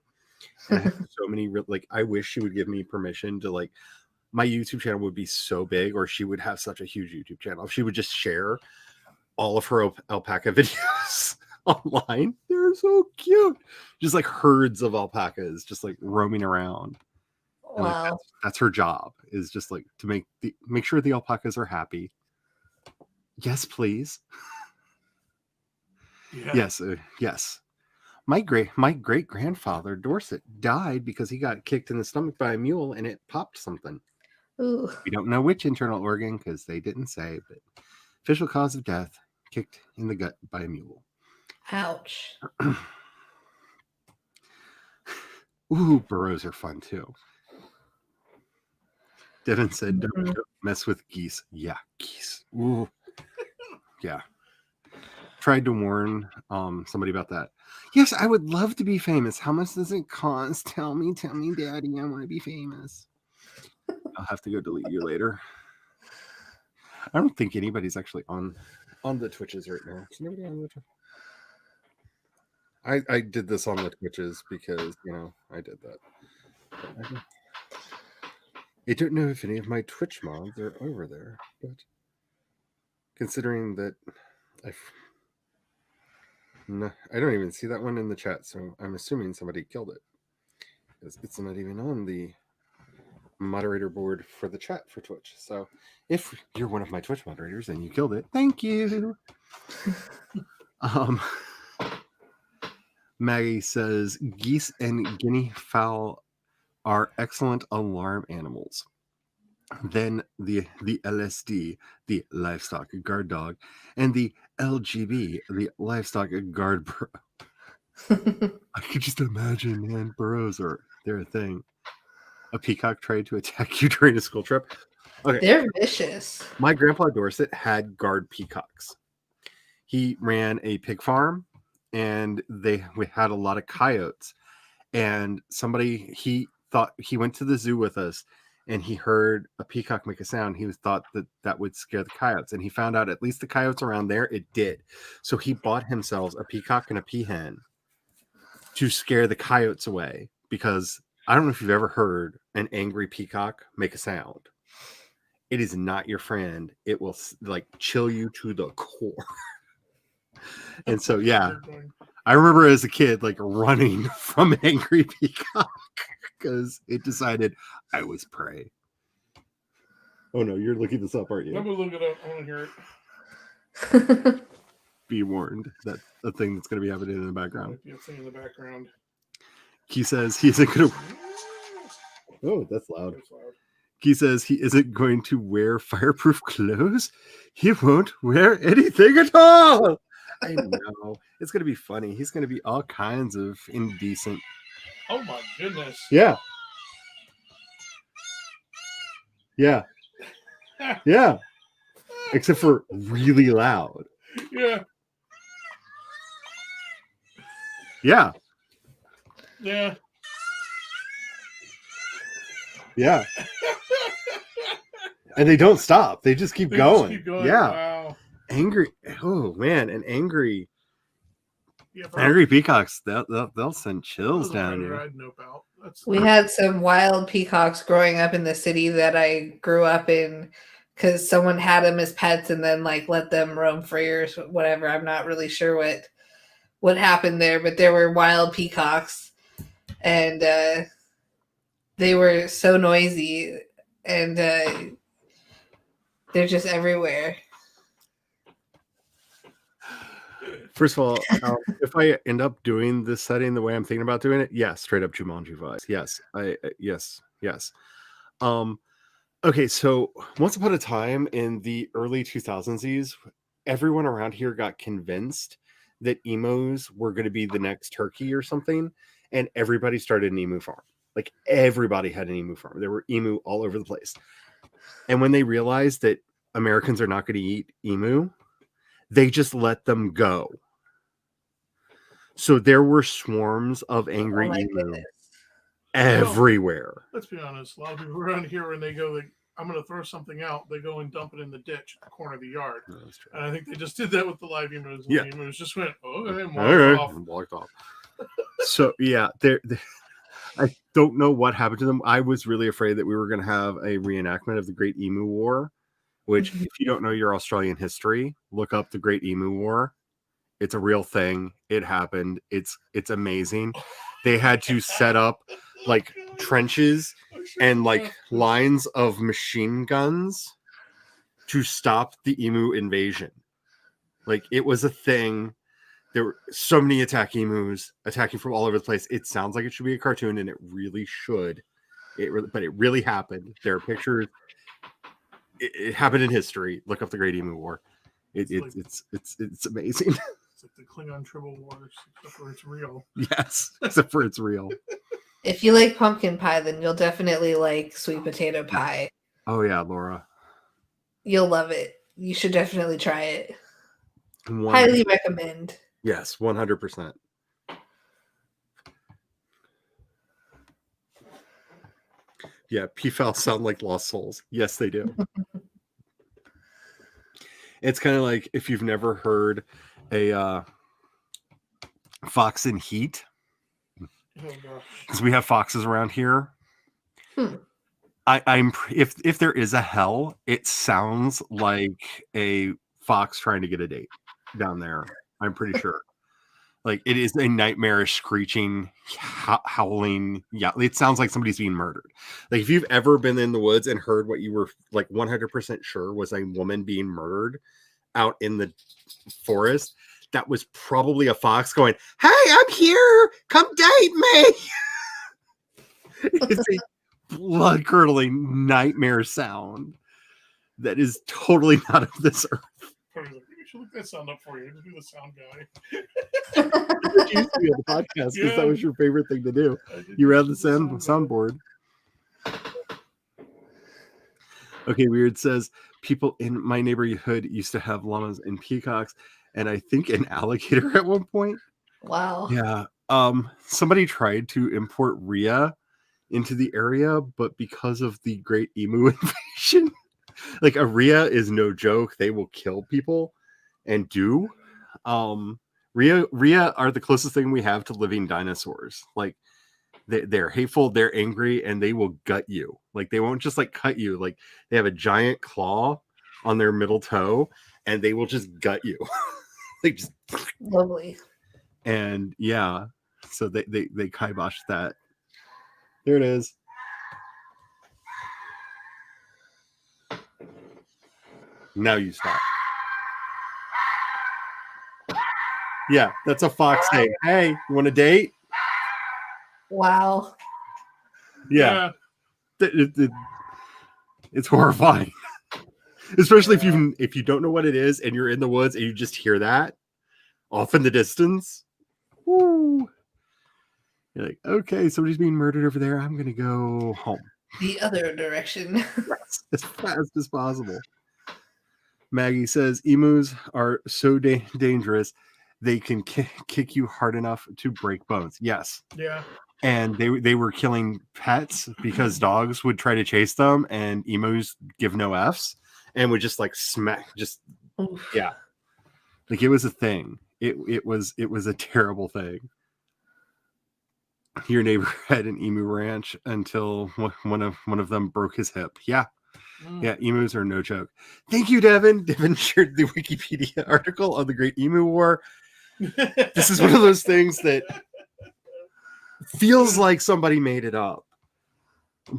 And I have so many like, I wish she would give me permission to like, my YouTube channel would be so big, or she would have such a huge YouTube channel. If she would just share all of her alpaca videos online. They're so cute. Just like herds of alpacas just like roaming around. And Wow. like, that's her job, is just like to make sure the alpacas are happy. Yes, please. Yeah. Yes. My great grandfather Dorset died because he got kicked in the stomach by a mule and it popped something. Ooh. We don't know which internal organ because they didn't say, but official cause of death: kicked in the gut by a mule. Ouch. Ooh, burrows are fun too. Devin said, don't mess with geese. Yeah, geese. Ooh. Yeah. Tried to warn somebody about that. Yes, I would love to be famous. How much does it cost? Tell me, Daddy, I want to be famous. I'll have to go delete you later. I don't think anybody's actually on the Twitches right now. Is anybody on the Twitch? I did this on the Twitches because, I did that. I don't know if any of my Twitch mods are over there, but considering that no, I don't even see that one in the chat, so I'm assuming somebody killed it. It's not even on the moderator board for the chat for Twitch. So if you're one of my Twitch moderators and you killed it, thank you. Maggie says geese and guinea fowl are excellent alarm animals. Then the LSD, the livestock guard dog, and the LGB, the livestock guard burro. I could just imagine, man, burros they're a thing. A peacock tried to attack you during a school trip. Okay. They're vicious. My grandpa Dorset had guard peacocks. He ran a pig farm, and we had a lot of coyotes. And he thought he went to the zoo with us, and he heard a peacock make a sound. He thought that would scare the coyotes, and he found out at least the coyotes around there, it did. So he bought himself a peacock and a peahen to scare the coyotes away, because I don't know if you've ever heard an angry peacock make a sound. It is not your friend. It will like chill you to the core. And so, yeah, I remember as a kid, like running from an angry peacock because it decided I was prey. Oh no, you're looking this up, aren't I'm you? gonna look it up. I want to hear it. Be warned that a thing that's going to be happening in the background. Might be a thing in the background. He says he isn't going to. Oh, that's loud. That's loud. He says he isn't going to wear fireproof clothes. He won't wear anything at all. I know. It's going to be funny. He's going to be all kinds of indecent. Oh my goodness. Yeah. Yeah. Yeah. Except for really loud. Yeah. Yeah. Yeah. Yeah. And they don't stop. They just keep going. Just keep going. Yeah. Wow. Angry. Oh man, and angry Yeah, peacocks. They'll send chills down you. I'd know about. We had some wild peacocks growing up in the city that I grew up in because someone had them as pets and then like let them roam free or whatever. I'm not really sure what happened there, but there were wild peacocks and they were so noisy and they're just everywhere. First of all, if I end up doing this setting the way I'm thinking about doing it, yes, straight up Jumanji vibes. Yes, yes. Okay, so once upon a time in the early 2000s, everyone around here got convinced that emos were going to be the next Turkey or something, and everybody started an emu farm. Like everybody had an emu farm. There were emu all over the place. And when they realized that Americans are not going to eat emu, they just let them go. So there were swarms of angry emu everywhere. Well, let's be honest. A lot of people around here, when they go, I'm going to throw something out, they go and dump it in the ditch at the corner of the yard. No, that's true. And I think they just did that with the live emus. Yeah. The emus just went, okay, and walked off. So yeah, I don't know what happened to them. I was really afraid that we were going to have a reenactment of the Great Emu War, which if you don't know your Australian history, look up the Great Emu War. It's a real thing. It happened. It's amazing. They had to set up like trenches and like lines of machine guns to stop the emu invasion. Like it was a thing. There were so many emus attacking from all over the place. It sounds like it should be a cartoon, and it really should. But it really happened. There are pictures. It happened in history. Look up the Great Emu War. It's amazing. It's like the Klingon Tribal Wars, except for it's real. Yes, except for it's real. If you like pumpkin pie, then you'll definitely like sweet potato pie. Oh yeah, Laura. You'll love it. You should definitely try it. Highly recommend. Yes, 100%. Yeah, PFAL sound like lost souls. Yes, they do. It's kind of like if you've never heard a fox in heat. Because we have foxes around here. I'm if there is a hell, it sounds like a fox trying to get a date down there. I'm pretty sure. Like it is a nightmarish screeching, howling. Yeah, it sounds like somebody's being murdered. Like if you've ever been in the woods and heard what you were like 100% sure was a woman being murdered out in the forest, that was probably a fox going, "Hey, I'm here. Come date me." It's a blood-curdling nightmare sound that is totally not of this earth. We should look that sound up for you. Just be the sound guy. It used to be on the podcast because that was your favorite thing to do. You ran the soundboard. Okay, Weird says, people in my neighborhood used to have llamas and peacocks, and I think an alligator at one point. Wow. Yeah. Somebody tried to import rhea into the area, but because of the Great Emu invasion, like a rhea is no joke. They will kill people and do. Rhea are the closest thing we have to living dinosaurs. Like they're hateful, they're angry, and they will gut you. Like they won't just like cut you. Like they have a giant claw on their middle toe, and they will just gut you. They just lovely. And yeah, so they kibosh that. There it is. Now you stop. Yeah, that's a fox saying, "Hey, you want a date?" Wow. Yeah. It's horrifying. Especially if you don't know what it is and you're in the woods and you just hear that off in the distance. Woo. You're like, okay, somebody's being murdered over there. I'm gonna go home. The other direction. As fast as possible. Maggie says emus are so dangerous they can kick you hard enough to break bones. Yes. Yeah. And they were killing pets because dogs would try to chase them and emus give no Fs and would just like smack yeah. Like it was a thing. It was a terrible thing. Your neighbor had an emu ranch until one of them broke his hip. Yeah. Yeah, emus are no joke. Thank you, Devin. Devin shared the Wikipedia article on the Great Emu War. This is one of those things that feels like somebody made it up,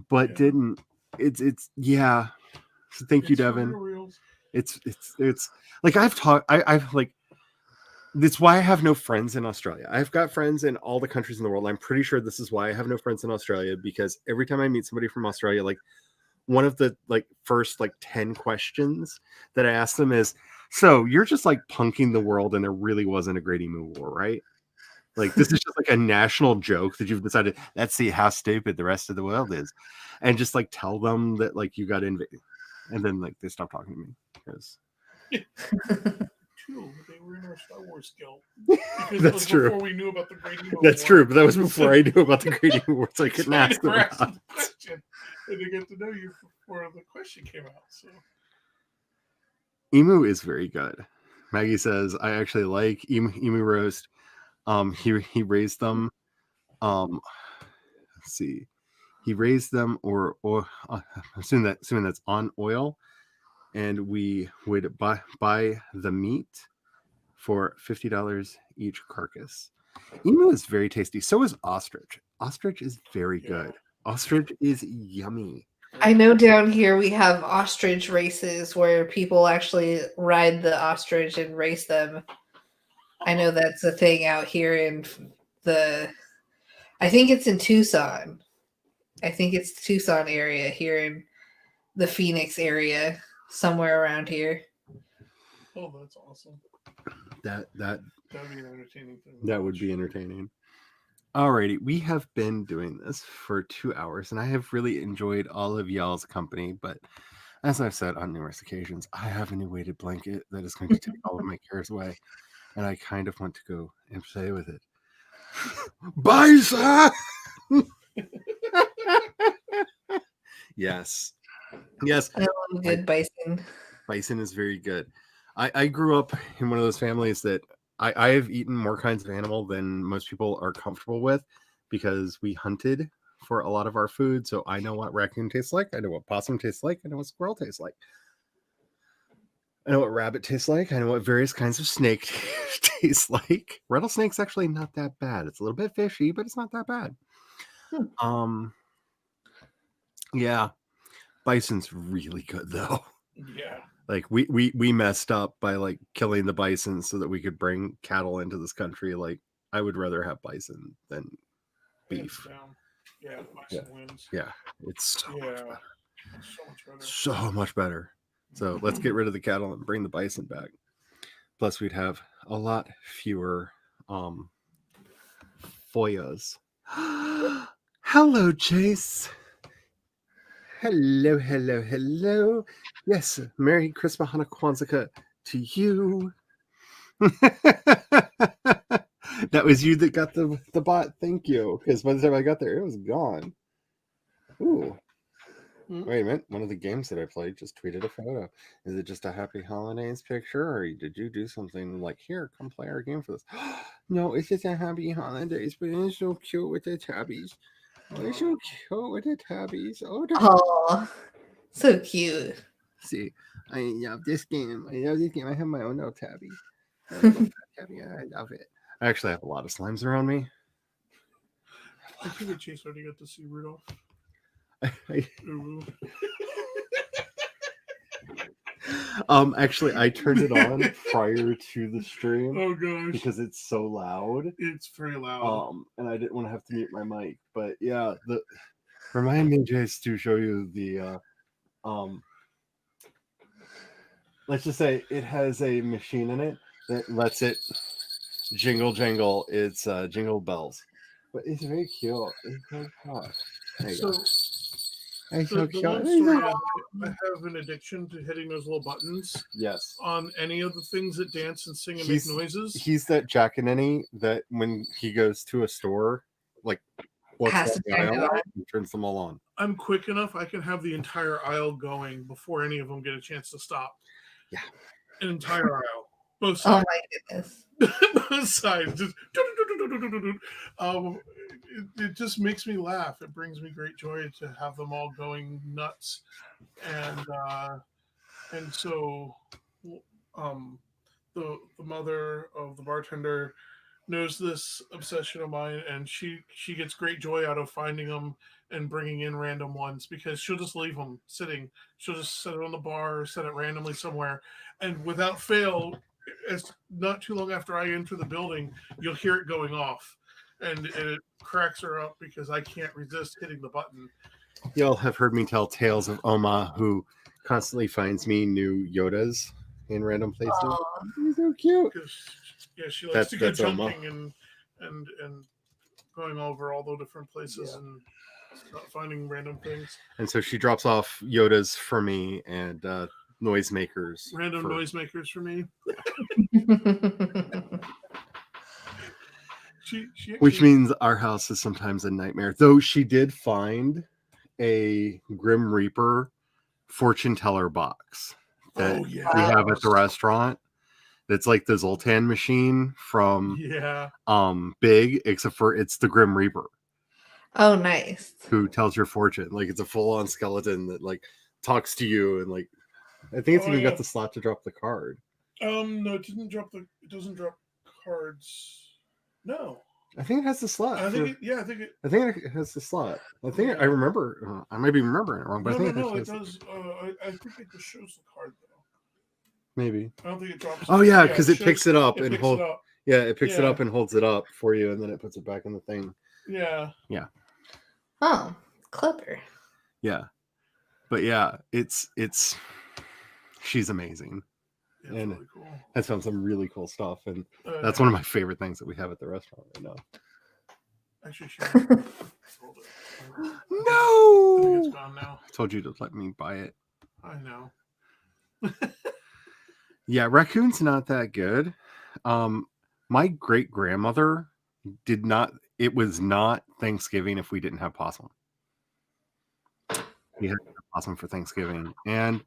but didn't. It's yeah. So thank you, Devin. It's like I've like. That's why I have no friends in Australia. I've got friends in all the countries in the world. I'm pretty sure this is why I have no friends in Australia, because every time I meet somebody from Australia, like one of the like first like 10 questions that I ask them is, so you're just like punking the world and there really wasn't a Great Emu War, right? Like this is just like a national joke that you've decided, let's see how stupid the rest of the world is. And just like tell them that like you got invaded. And then like they stop talking to me because they were in our Star Wars guild. That's true. Before we knew about the Great Emu That's War. true, but that was before I knew about the Great Emu War, so I couldn't ask them about the question. And they get to know you before the question came out. So emu is very good. Maggie says, I actually like emu roast. He raised them. Let's see. He raised them or assuming that's on oil, and we would buy the meat for $50 each carcass. Emu is very tasty. So is ostrich. Ostrich is very good. Ostrich is yummy. I know down here we have ostrich races where people actually ride the ostrich and race them. I know that's a thing out here in I think it's in Tucson. I think it's Tucson area here in the Phoenix area, somewhere around here. Oh, that's awesome. That'd be an entertaining thing. That would be entertaining. Alrighty, we have been doing this for 2 hours, and I have really enjoyed all of y'all's company, but as I've said on numerous occasions, I have a new weighted blanket that is going to take all of my cares away, and I kind of want to go and play with it. Bison! Yes. I love good bison. Bison is very good. I grew up in one of those families that I have eaten more kinds of animal than most people are comfortable with because we hunted for a lot of our food. So I know what raccoon tastes like. I know what possum tastes like. I know what squirrel tastes like. I know what rabbit tastes like. I know what various kinds of snake taste like. Rattlesnake's actually not that bad. It's a little bit fishy, but it's not that bad. Yeah. Bison's really good though. Yeah. Like we messed up by like killing the bison so that we could bring cattle into this country. Like I would rather have bison than beef. Yeah, bison wins. Yeah, it's so much better. So much better. So much better. So let's get rid of the cattle and bring the bison back. Plus we'd have a lot fewer foyas. Hello, Chase. Hello. Yes, Merry Christmas, Hanukkah, Kwanzaa to you. That was you that got the bot. Thank you. Because by the time I got there, it was gone. Ooh. Wait a minute. One of the games that I played just tweeted a photo. Is it just a happy holidays picture? Or did you do something like, here, come play our game for this? No, it's just a happy holidays, but it's so cute with the tabbies. Oh, they're so cute with the tabbies. Oh, so cute. See, I love this game. I have my own little tabby. I love it. I actually have a lot of slimes around me. I think the Chase already got to see Actually, I turned it on prior to the stream Oh gosh, because it's so loud. it's very loud. And I didn't want to have to mute my mic. But yeah, remind me, Jace, to show you the let's just say it has a machine in it that lets it jingle jangle its jingle bells. But it's very cute. It's so cute. There you go. It's so The cute. long story is I have an addiction to hitting those little buttons Yes. on any of the things that dance and sing and make noises. He's that Jack and Nenny that when he goes to a store, like looks Has at to the turn it aisle on. and turns them all on. I'm quick enough; I can have the entire aisle going before any of them get a chance to stop. Yeah, an entire aisle, both Oh sides. my goodness. Both sides. Just, it just makes me laugh. It brings me great joy to have them all going nuts, and so the mother of the bartender knows this obsession of mine, and she gets great joy out of finding them and bringing in random ones, because she'll just leave them sitting. She'll just set it on the bar or set it randomly somewhere, and without fail, as not too long after I enter the building, you'll hear it going off, and it cracks her up because I can't resist hitting the button. Y'all have heard me tell tales of Oma, who constantly finds me new Yodas in random places. Aw. He's so cute. Yeah, she likes to go That's Oma. jumping and going over all the different places and finding random things. And so she drops off Yodas for me and noisemakers. Random noisemakers for me. She Which means our house is sometimes a nightmare. Though she did find a Grim Reaper fortune teller box that we have at the restaurant. That's like the Zoltan machine from Big, except for it's the Grim Reaper. Oh, nice. Who tells your fortune. Like it's a full-on skeleton that like talks to you, and like I think it's even got the slot to drop the card. No, it doesn't drop cards. No. I think it has the slot. I think it has the slot. I think I remember. I might be remembering it wrong, but I think it does. I think it just shows the card though. Maybe. I don't think it drops. Oh yeah, because it picks it up and it picks it up and holds it up for you, and then it puts it back in the thing. Yeah. Yeah. Oh, clever. Yeah, but yeah, it's she's amazing. Yeah, and really cool. Has found some really cool stuff, and that's one of my favorite things that we have at the restaurant right now. Actually, no, I think it's gone now. I told you to let me buy it. I know. Yeah, raccoon's not that good. My great grandmother did not. It was not Thanksgiving if we didn't have possum. We had possum for Thanksgiving, and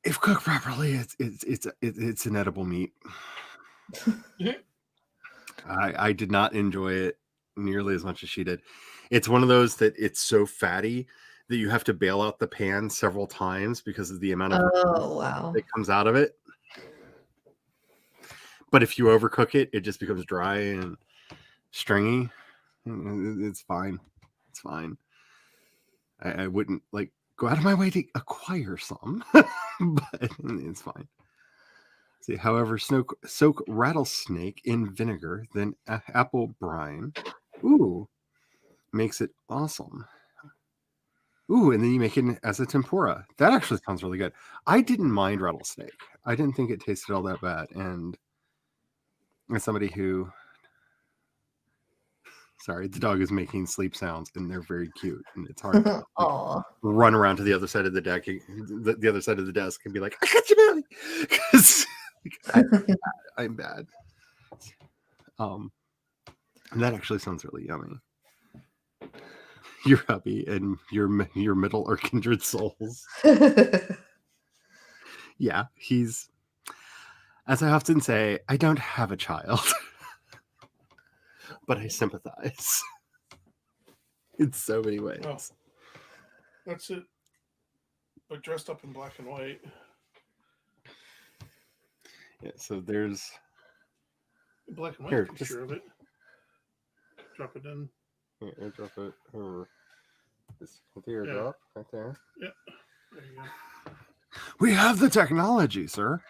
if cooked properly, it's an edible meat. I did not enjoy it nearly as much as she did. It's one of those that it's so fatty that you have to bail out the pan several times because of the amount of that comes out of it. But if you overcook it, it just becomes dry and stringy. It's fine. It's fine. I wouldn't like go out of my way to acquire some, but it's fine. See, however, soak rattlesnake in vinegar, then apple brine. Ooh, makes it awesome. Ooh, and then you make it as a tempura. That actually sounds really good. I didn't mind rattlesnake. I didn't think it tasted all that bad. And as somebody who... Sorry, the dog is making sleep sounds, and they're very cute. And it's hard to run around to the other side of the deck, the other side of the desk, and be like, "I got you, Billy," because I'm bad. And that actually sounds really yummy. Your hubby and your middle are kindred souls. Yeah, he's, as I often say, I don't have a child. But I sympathize in so many ways. Oh, that's it. But dressed up in black and white. Yeah, so there's black and white picture of it. Drop it in. Yeah, drop it over this drop right there. Yeah. There you go. We have the technology, sir.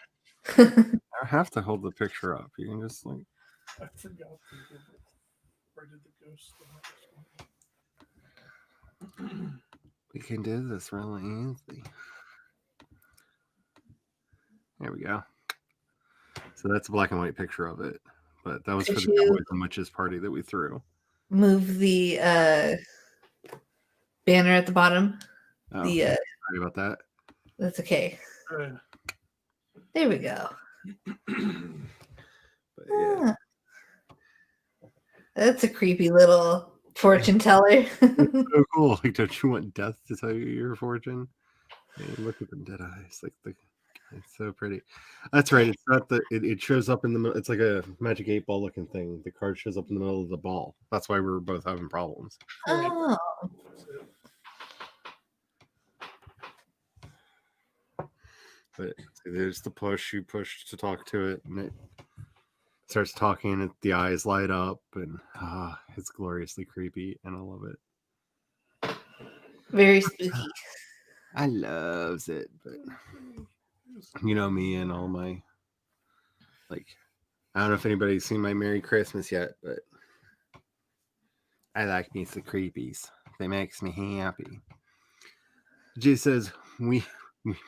I have to hold the picture up. You can just like. I forgot where did the ghost? We can do this really easy. There we go. So that's a black and white picture of it. But that was Could for the you- Cowboys and Witches party that we threw. Move the banner at the bottom. Oh, The sorry about that. that's okay. Uh, There we go. But yeah. That's a creepy little fortune teller. So cool. Like, don't you want death to tell you your fortune? And look at them dead eyes. Like it's so pretty. That's right. It's not it shows up in the middle. It's like a magic 8-ball looking thing. The card shows up in the middle of the ball. That's why we were both having problems. Oh. But see, there's the push. You push to talk to it, and it starts talking. And the eyes light up, and it's gloriously creepy, and I love it. Very spooky. I loves it, but you know me and all my like. I don't know if anybody's seen my Merry Christmas yet, but I like me some creepies. They makes me happy. Jay says we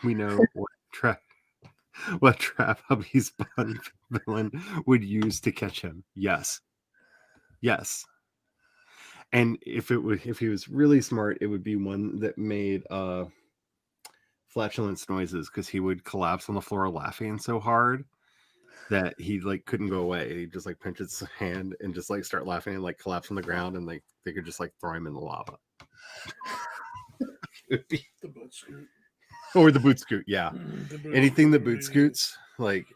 know what trap Hubby's Bond villain would use to catch him. Yes. And if he was really smart, it would be one that made flatulence noises, because he would collapse on the floor laughing so hard that he like couldn't go away. He just like pinch his hand and just like start laughing and like collapse on the ground, and like they could just like throw him in the lava. It would be the boot scoot. Or the boot scoot, yeah. Anything that boot yeah. scoots, like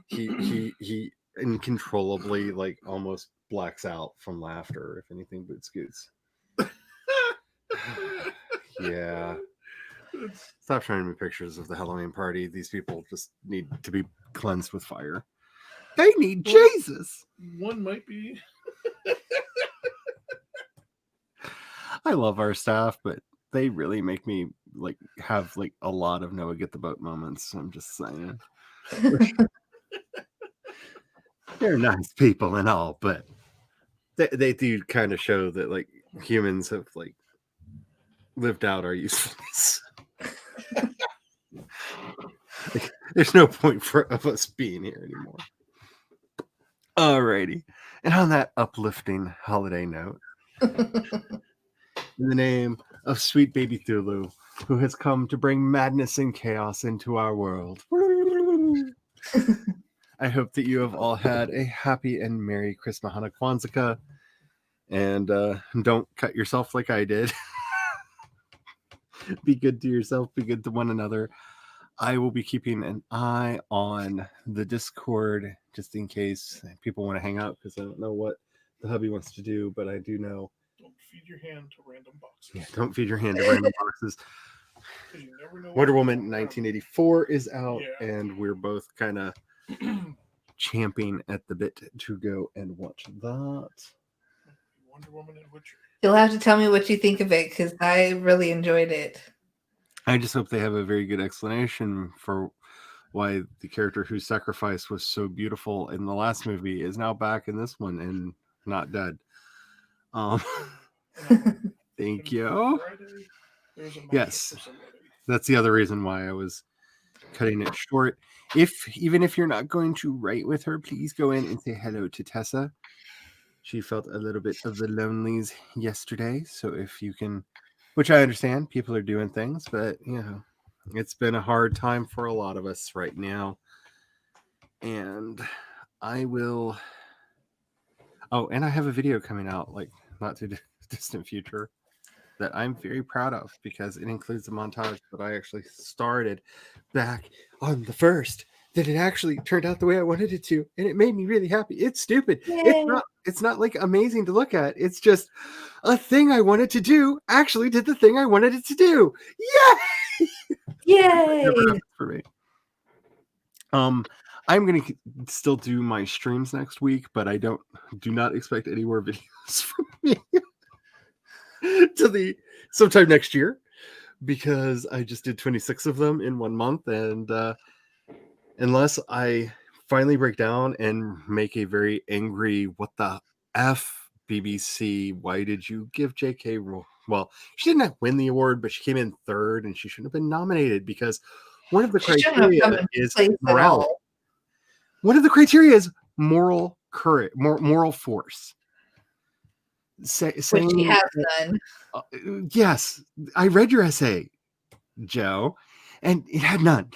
he uncontrollably like almost blacks out from laughter if anything boot scoots. Yeah. Stop showing me pictures of the Halloween party. These people just need to be cleansed with fire. They need Jesus. One might be. I love our staff, but they really make me like have like a lot of Noah get the boat moments. I'm just saying. They're nice people and all, but they do kind of show that like humans have like lived out our usefulness. Like, there's no point of us being here anymore. Alrighty. And on that uplifting holiday note, in the name of sweet baby Thulu, who has come to bring madness and chaos into our world, I hope that you have all had a happy and merry Christmas, Hanukkah, Kwanzaa, and don't cut yourself like I did. Be good to yourself, be good to one another. I will be keeping an eye on the Discord just in case people want to hang out, because I don't know what the hubby wants to do, but I do know. Don't feed your hand to random boxes. Yeah, don't feed your hand to random boxes. 'Cause you never know Wonder what Woman comes 1984 is out, Yeah. and we're both kind of champing at the bit to go and watch that. Wonder Woman and Witcher. You'll have to tell me what you think of it, because I really enjoyed it. I just hope they have a very good explanation for why the character whose sacrifice was so beautiful in the last movie is now back in this one and not dead. Thank you. Friday, there's a matchup Yes. for somebody. That's the other reason why I was cutting it short. Even if you're not going to write with her, please go in and say hello to Tessa. She felt a little bit of the lonelies yesterday, so if you can, which I understand, people are doing things, but you know, it's been a hard time for a lot of us right now. And I will. Oh, and I have a video coming out, like not too distant future, that I'm very proud of, because it includes a montage that I actually started back on the first, that it actually turned out the way I wanted it to, and it made me really happy. It's stupid. It's not like amazing to look at. It's just a thing I wanted to do actually did the thing I wanted it to do. Yay! Yay! Never happens for me. I'm gonna still do my streams next week, but I do not expect any more videos from me till sometime next year. because I just did 26 of them in 1 month, and unless I finally break down and make a very angry "what the f BBC, why did you give JK well, she didn't win the award, but she came in third and she shouldn't have been nominated because one of the She shouldn't have come criteria in is place at morality. all. One of the criteria is moral courage, moral force. Which Saying she has none. yes, I read your essay, Joe, and it had none.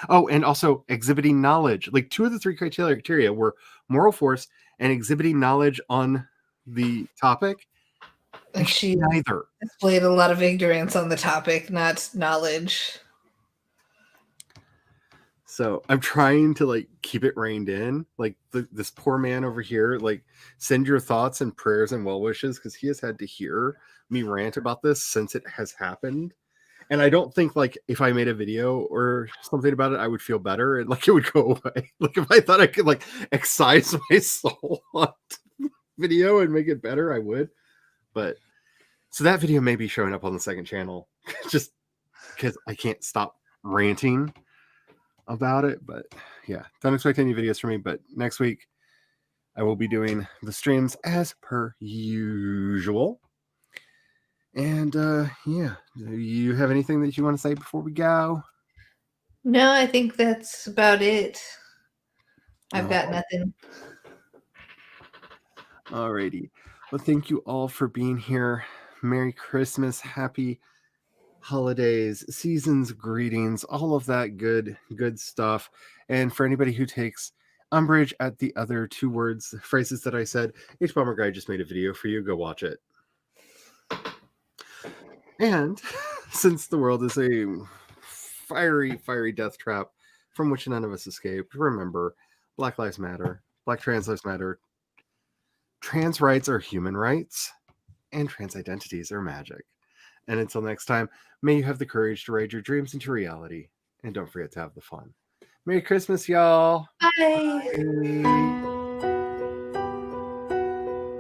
Oh, and also exhibiting knowledge. Like 2 of the 3 criteria were moral force and exhibiting knowledge on the topic. And she neither displayed a lot of ignorance on the topic, not knowledge. So I'm trying to like keep it reined in. Like this poor man over here, like send your thoughts and prayers and well wishes because he has had to hear me rant about this since it has happened. And I don't think like if I made a video or something about it, I would feel better and like it would go away. Like if I thought I could like excise my soul on video and make it better, I would. But so that video may be showing up on the second channel just because I can't stop ranting about it. But yeah, don't expect any videos from me. But next week I will be doing the streams as per usual. And yeah, do you have anything that you want to say before we go? No, I think that's about it. I've got nothing. Alrighty. Well, thank you all for being here. Merry Christmas, happy holidays, seasons, greetings, all of that good stuff. And for anybody who takes umbrage at the other 2 phrases that I said, H Bomber Guy just made a video for you. Go watch it. And since the world is a fiery death trap from which none of us escaped, remember, Black Lives Matter, Black Trans Lives Matter, trans rights are human rights, and trans identities are magic. And until next time, may you have the courage to ride your dreams into reality. And don't forget to have the fun. Merry Christmas, y'all. Bye. Bye.